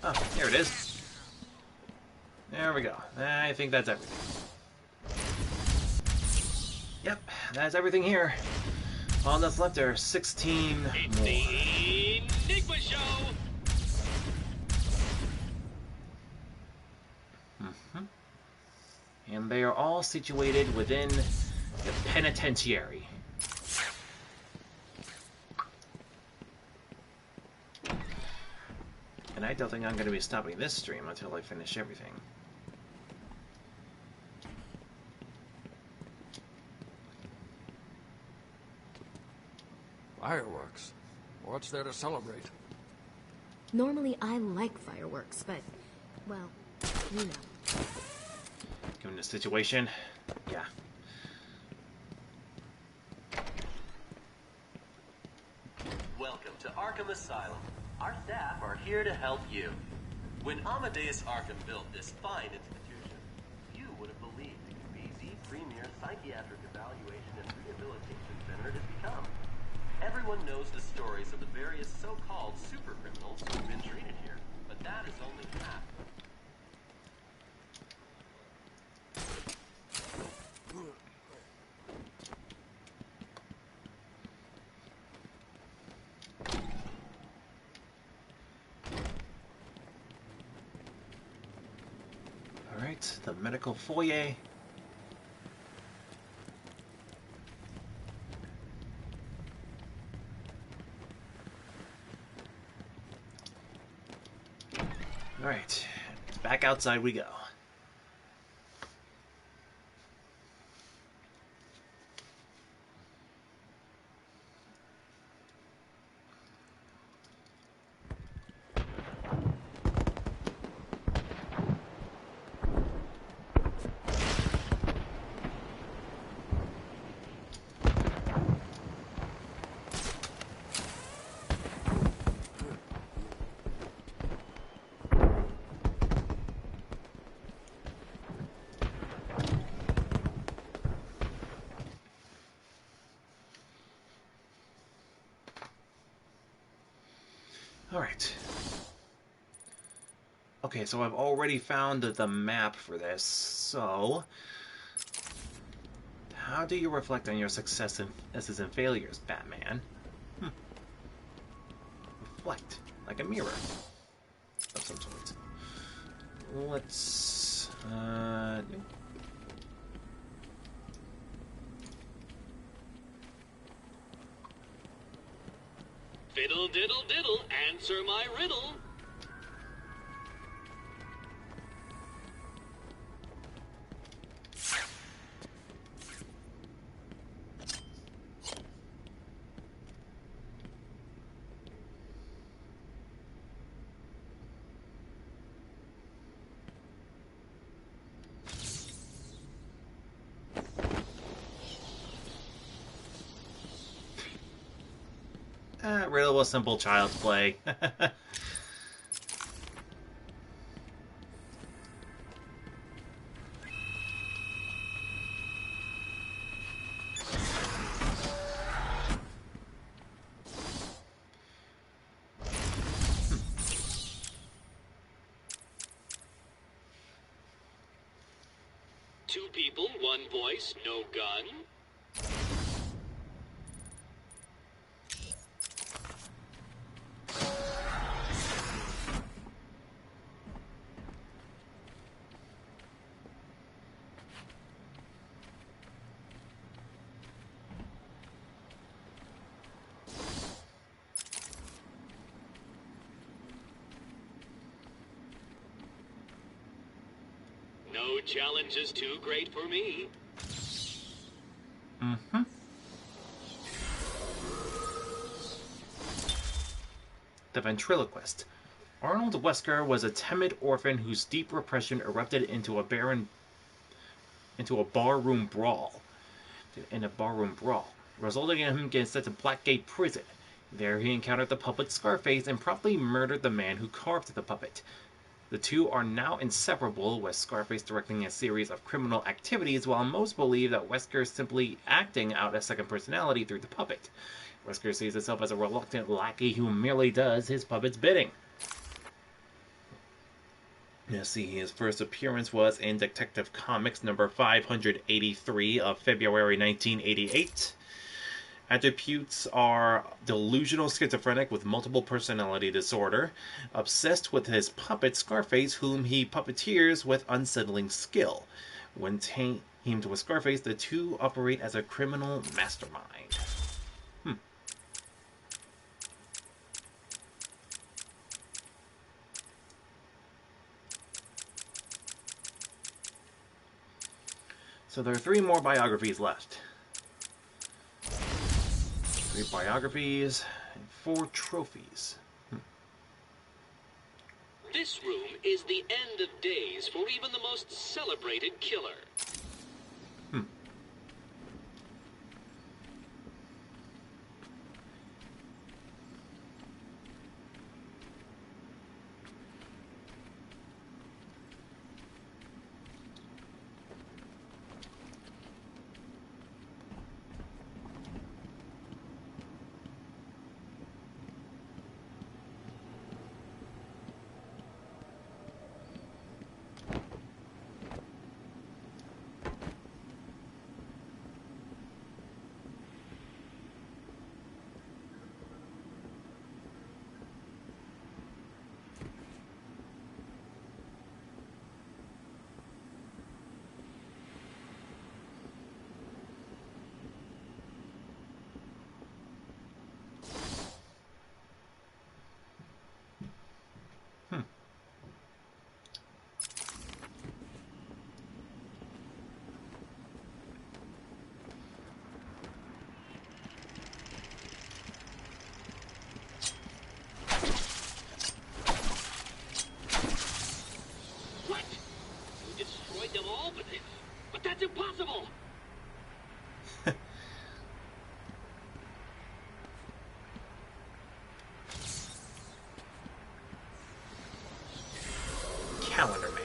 Oh, here it is. There we go. I think that's everything. Yep, that's everything here. All that's left are 16 more. The Enigma Show! And they are all situated within the penitentiary. And I don't think I'm going to be stopping this stream until I finish everything. Fireworks? What's there to celebrate? Normally I like fireworks, but, well, you know. Given the situation, yeah. Welcome to Arkham Asylum. Our staff are here to help you. When Amadeus Arkham built this fine institution, few would have believed it could be the premier psychiatric evaluation and rehabilitation center it has become. Everyone knows the stories of the various so-called super criminals who've been treated here, but that is only half. Alright, the medical foyer. Alright, back outside we go. Alright. Okay, so I've already found the map for this, so... How do you reflect on your successes and failures, Batman? Reflect, like a mirror of some sort. Let's... Fiddle diddle diddle, answer my riddle. Riddle was simple child's play. Two people, one voice, no gun. No challenge is too great for me. The ventriloquist. Arnold Wesker was a timid orphan whose deep repression erupted into a barroom brawl, resulting in him getting sent to Blackgate Prison. There he encountered the puppet Scarface and promptly murdered the man who carved the puppet. The two are now inseparable, with Scarface directing a series of criminal activities, while most believe that Wesker is simply acting out a second personality through the puppet. Wesker sees himself as a reluctant lackey who merely does his puppet's bidding. Let's see, his first appearance was in Detective Comics number 583 of February 1988. Attributes are delusional schizophrenic with multiple personality disorder, obsessed with his puppet Scarface, whom he puppeteers with unsettling skill. When teamed with Scarface, the two operate as a criminal mastermind. So there are 3 more biographies left. 3 biographies and 4 trophies. This room is the end of days for even the most celebrated killer. But that's impossible! Calendar Man.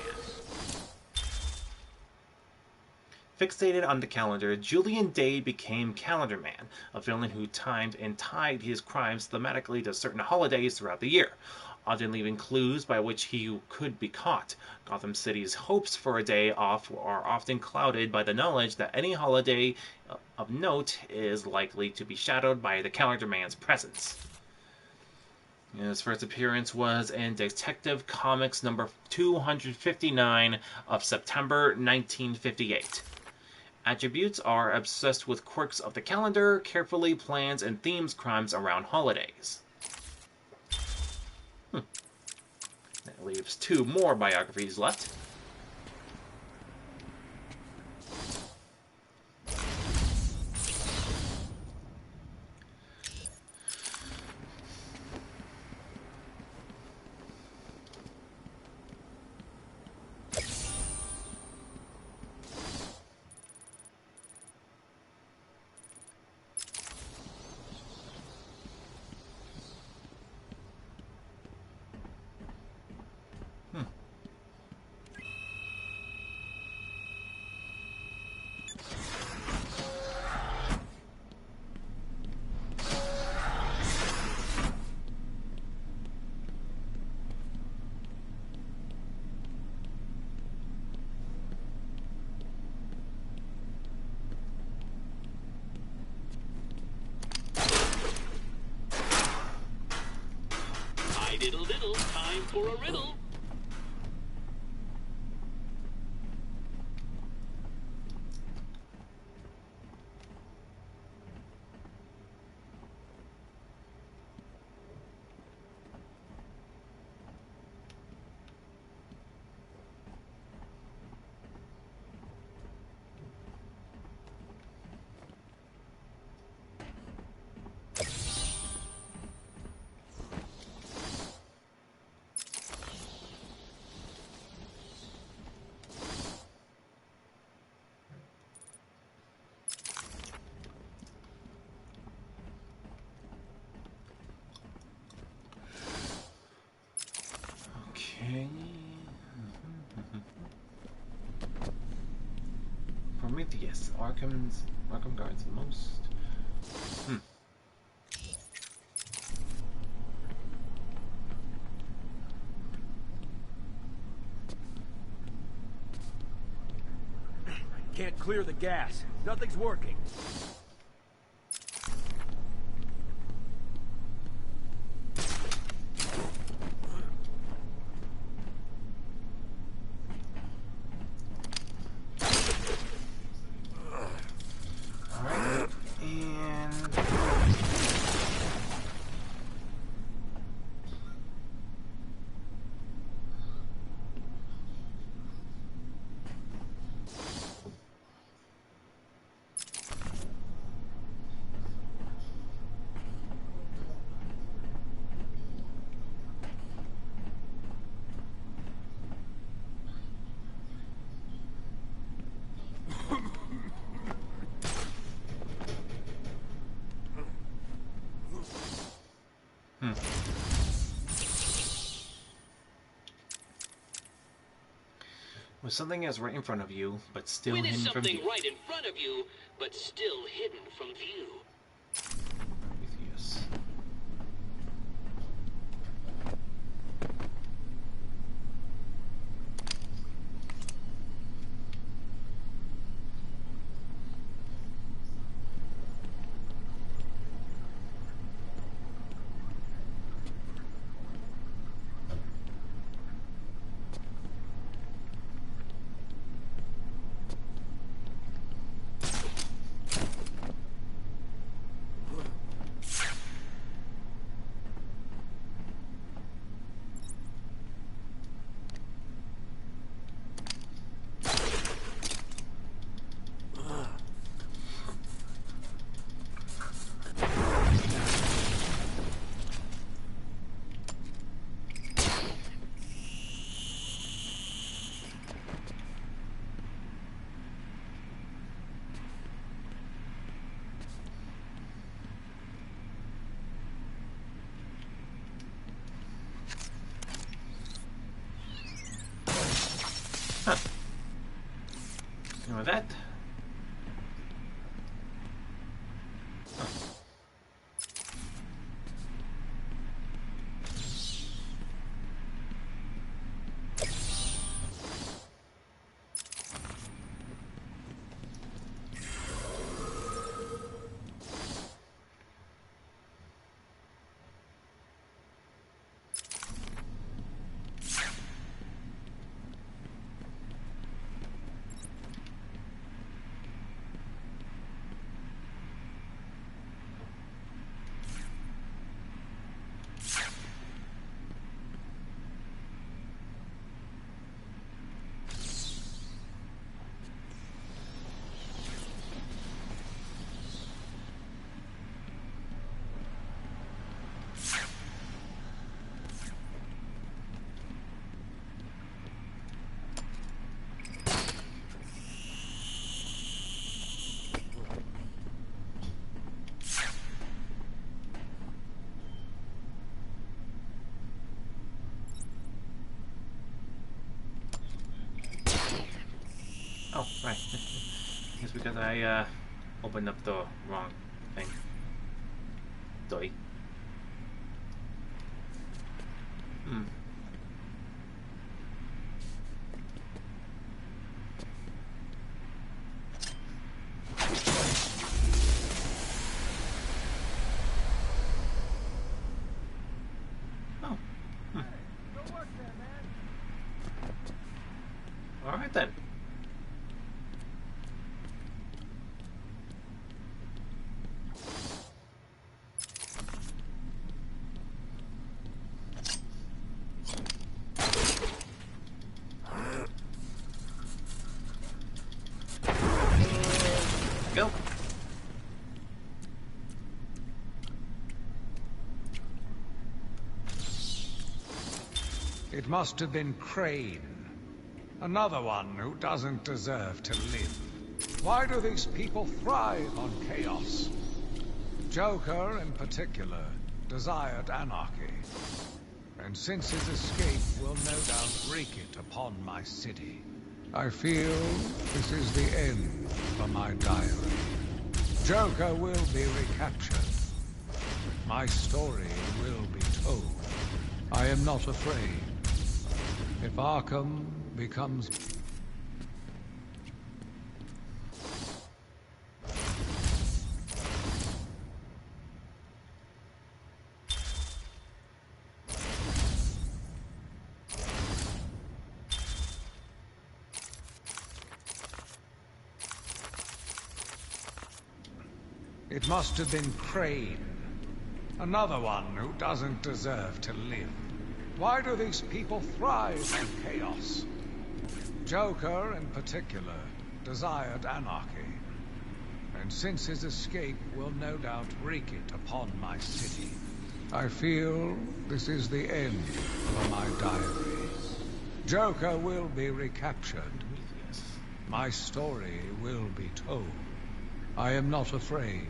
Fixated on the calendar, Julian Day became Calendar Man, a villain who timed and tied his crimes thematically to certain holidays throughout the year, often leaving clues by which he could be caught. Gotham City's hopes for a day off are often clouded by the knowledge that any holiday of note is likely to be shadowed by the Calendar Man's presence. His first appearance was in Detective Comics number 259 of September 1958. Attributes are obsessed with quirks of the calendar, carefully plans and themes crimes around holidays. That leaves 2 more biographies left. Diddle diddle, time for a riddle. Okay. Prometheus. Arkham guards the most. Can't clear the gas. Nothing's working. When something is right in front of you, but still When is hidden from something view. right in front of you, but still hidden from view? Prometheus. You know that? Oh, right. It's because I opened up the wrong thing. Doy. Hmm. Oh. Hmm. All right then. Go. It must have been Crane. Another one who doesn't deserve to live. Why do these people thrive on chaos? Joker, in particular, desired anarchy. And since his escape will no doubt wreak it upon my city, I feel this is the end for my diary. Joker will be recaptured. My story will be told. I am not afraid. If Arkham becomes... It must have been Crane. Another one who doesn't deserve to live. Why do these people thrive on chaos? Joker, in particular, desired anarchy. And since his escape will no doubt wreak it upon my city, I feel this is the end for my diary. Joker will be recaptured. My story will be told. I am not afraid.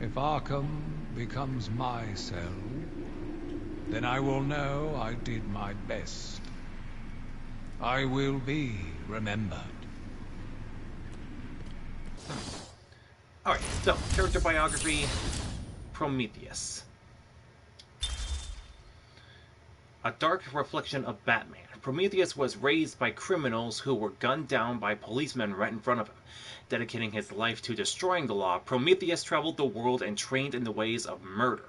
If Arkham becomes my cell, then I will know I did my best. I will be remembered. Alright, so, character biography, Prometheus. A dark reflection of Batman. Prometheus was raised by criminals who were gunned down by policemen right in front of him. Dedicating his life to destroying the law, Prometheus traveled the world and trained in the ways of murder.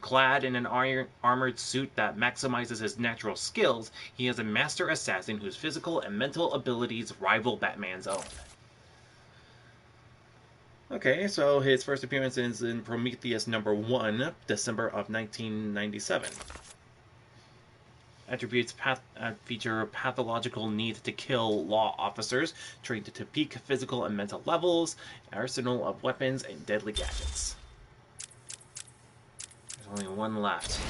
Clad in an armored suit that maximizes his natural skills, he is a master assassin whose physical and mental abilities rival Batman's own. Okay, so his first appearance is in Prometheus #1, December of 1997. Attributes feature pathological need to kill law officers, trained to peak physical and mental levels, arsenal of weapons, and deadly gadgets. There's only one left.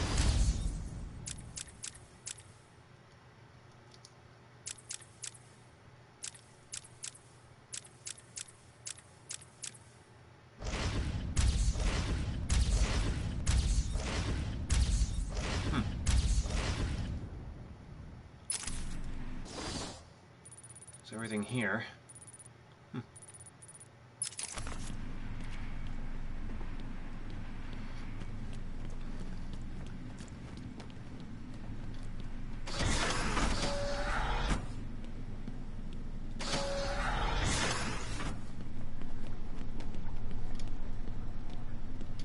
So everything here.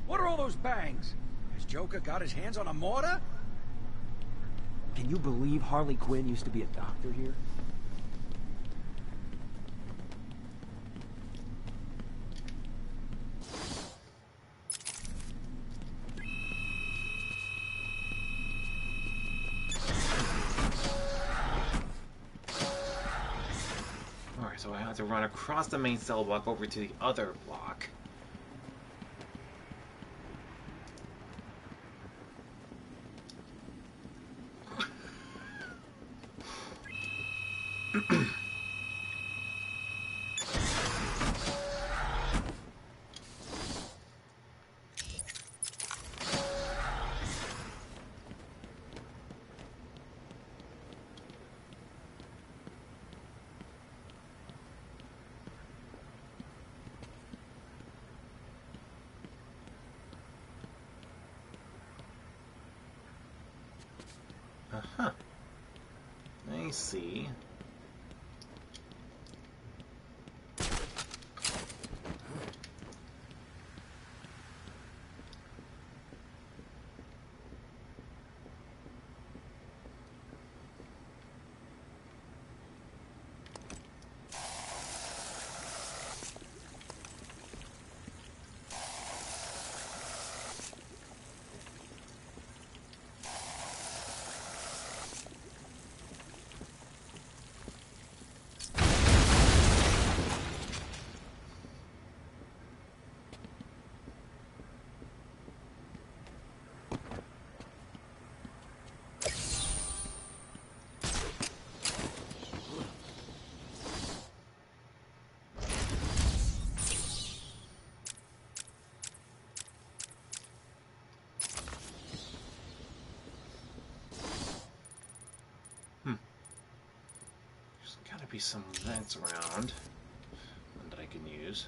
What are all those bangs? Has Joker got his hands on a mortar? Can you believe Harley Quinn used to be a doctor here? Alright, so I have to run across the main cell block over to the other block. Uh-huh. I see. There's gotta be some vents around that I can use.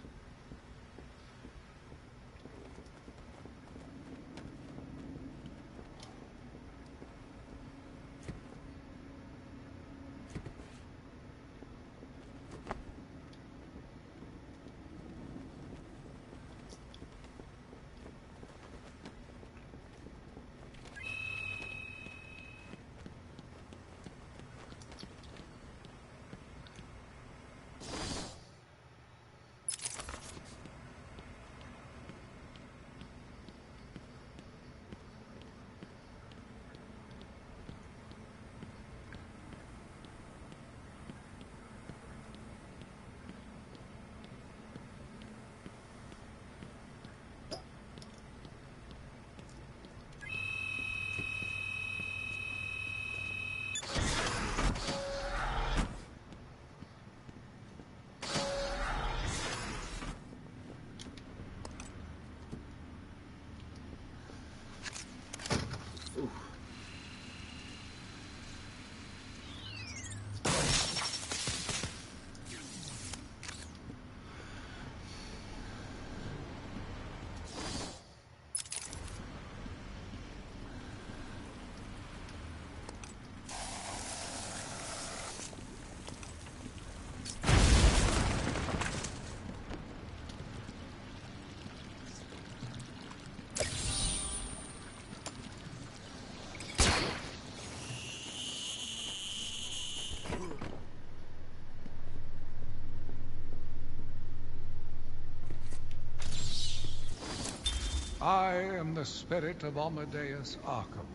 I am the spirit of Amadeus Arkham.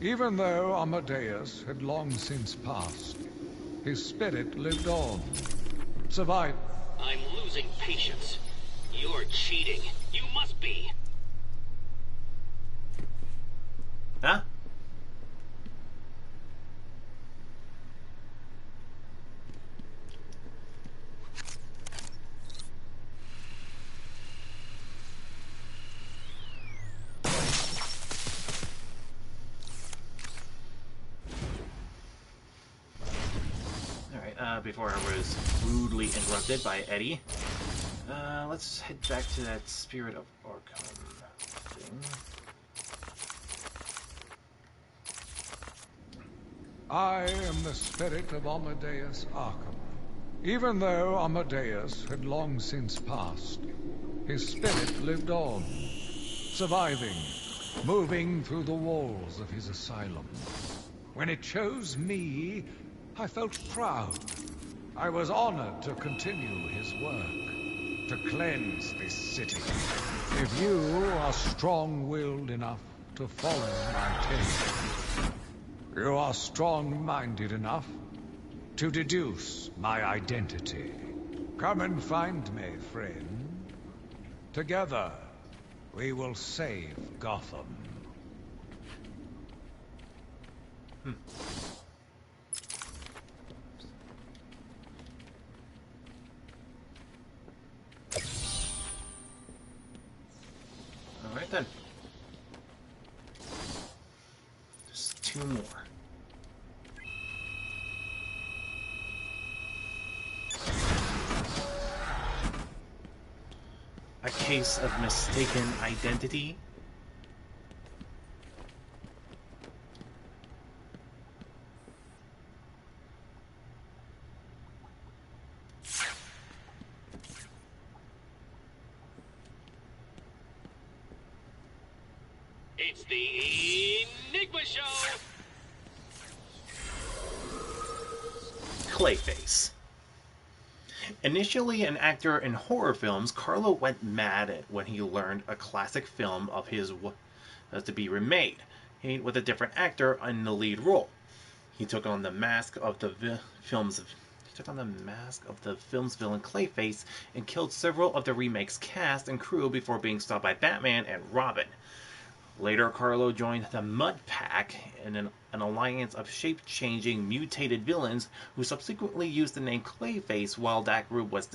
Even though Amadeus had long since passed, his spirit lived on, survived. I'm losing patience. You're cheating. You must be. Huh? Before I was rudely interrupted by Eddie. Let's head back to that Spirit of Arkham thing. I am the spirit of Amadeus Arkham. Even though Amadeus had long since passed, his spirit lived on, surviving, moving through the walls of his asylum. When it chose me, I felt proud. I was honored to continue his work, to cleanse this city. If you are strong-willed enough to follow my tale, you are strong-minded enough to deduce my identity. Come and find me, friend. Together, we will save Gotham. Alright then. Just two more. A case of mistaken identity. It's the Enigma Show! Clayface. Initially an actor in horror films, Carlo went mad when he learned a classic film of his was to be remade, with a different actor in the lead role. He took on the mask of the film's villain Clayface and killed several of the remake's cast and crew before being stopped by Batman and Robin. Later, Carlo joined the Mud Pack in an alliance of shape-changing, mutated villains who subsequently used the name Clayface while that group was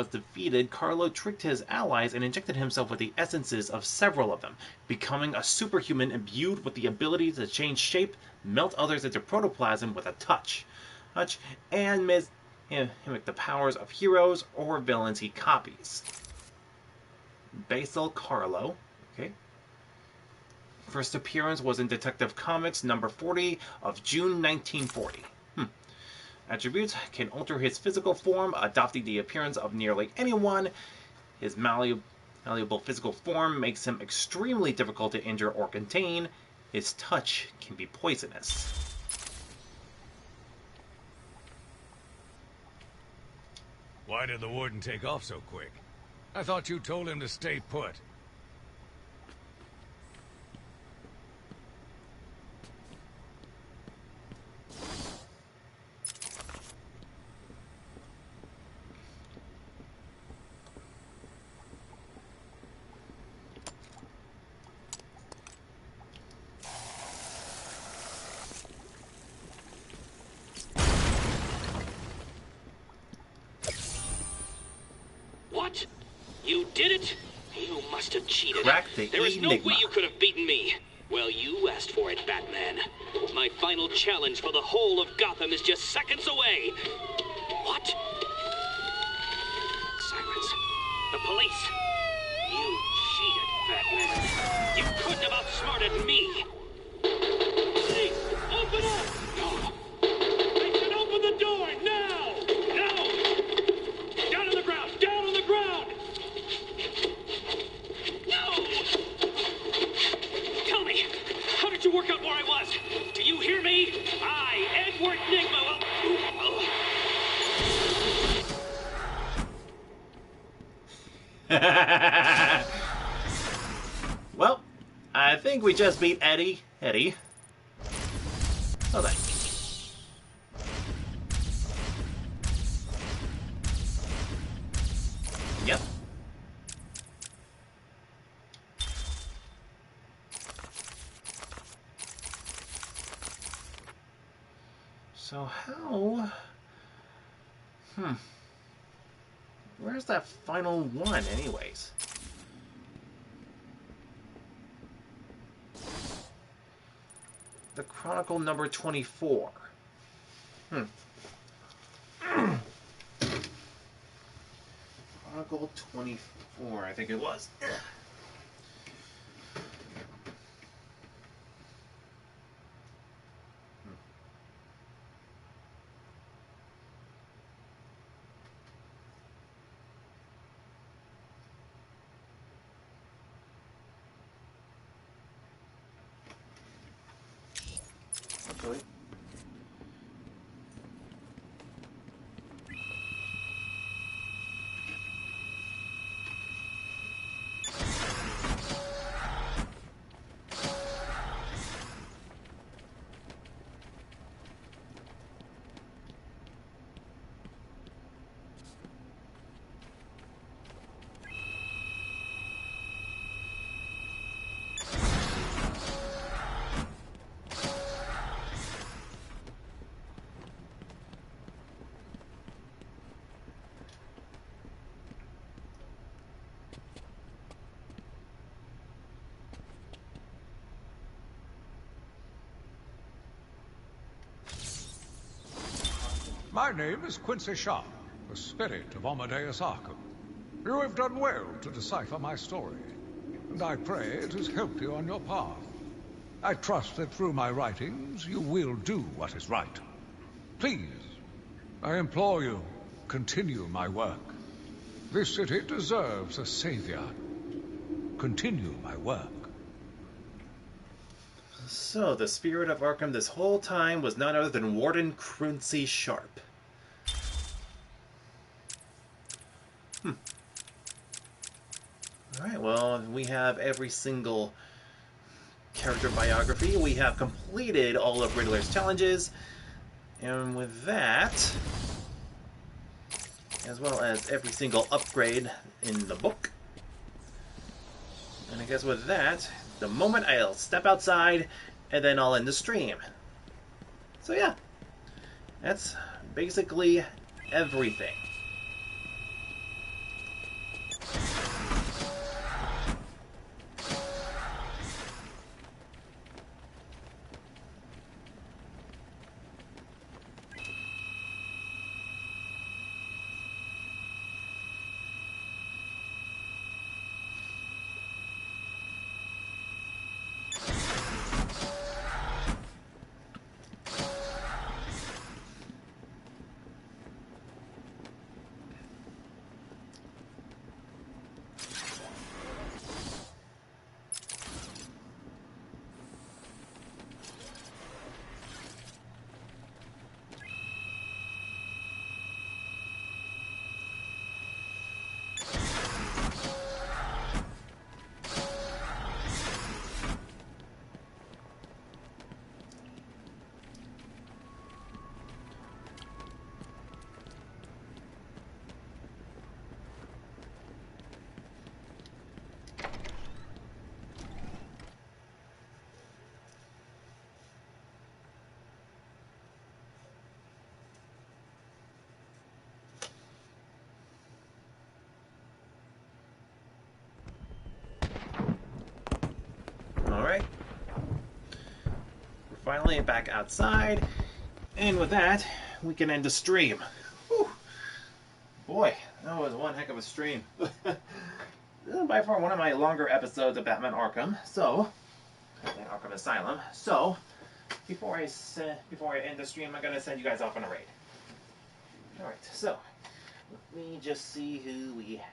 defeated. Carlo tricked his allies and injected himself with the essences of several of them, becoming a superhuman imbued with the ability to change shape, melt others into protoplasm with a touch, and mimic the powers of heroes or villains he copies. Basil Carlo. Okay. First appearance was in Detective Comics number 40 of June 1940. Attributes: can alter his physical form, adopting the appearance of nearly anyone. His malleable physical form makes him extremely difficult to injure or contain. His touch can be poisonous. Why did the warden take off so quick? I thought you told him to stay put. What? You did it? You must have cheated. Crack the There is no enigma. way you could have beaten me. Well, you asked for it, Batman. My final challenge for the whole of Gotham is just seconds away. What? Sirens. The police. You cheated, Batman. You couldn't have outsmarted me. Please, open up! No. They should open the door now! No! Down on the ground! Down on the ground! No! Tell me, how did you work out where I was? Do you hear me? I, Edward Nigma, think we just beat Eddie. Eddie. Oh, thanks. Yep. So how... Where's that final one, anyways? The Chronicle number 24. Chronicle 24, I think it was. Hopefully. My name is Quincy Sharp, the spirit of Amadeus Arkham. You have done well to decipher my story, and I pray it has helped you on your path. I trust that through my writings you will do what is right. Please, I implore you, continue my work. This city deserves a savior. Continue my work. So, the spirit of Arkham this whole time was none other than Warden Quincy Sharp. Alright, well, we have every single character biography. We have completed all of Riddler's challenges. And with that, as well as every single upgrade in the book. And I guess with that, the moment I'll step outside, and then I'll end the stream. So yeah, that's basically everything. Alright. We're finally back outside. And with that, we can end the stream. Whew. Boy, that was one heck of a stream. This is by far one of my longer episodes of Batman Arkham. So, Arkham Asylum. So, before I end the stream, I'm gonna send you guys off on a raid. Alright, so let me just see who we have.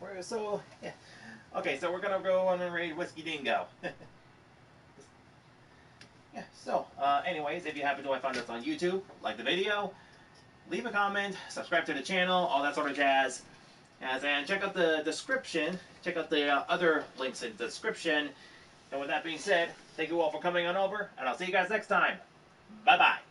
yeah, yeah. Okay, so we're gonna go on and raid Whiskey Dingo. Yeah, so, anyways, if you happen to have found us on YouTube, like the video, leave a comment, subscribe to the channel, all that sort of jazz. And check out the description, check out the other links in the description. And with that being said, thank you all for coming on over, and I'll see you guys next time. Bye-bye.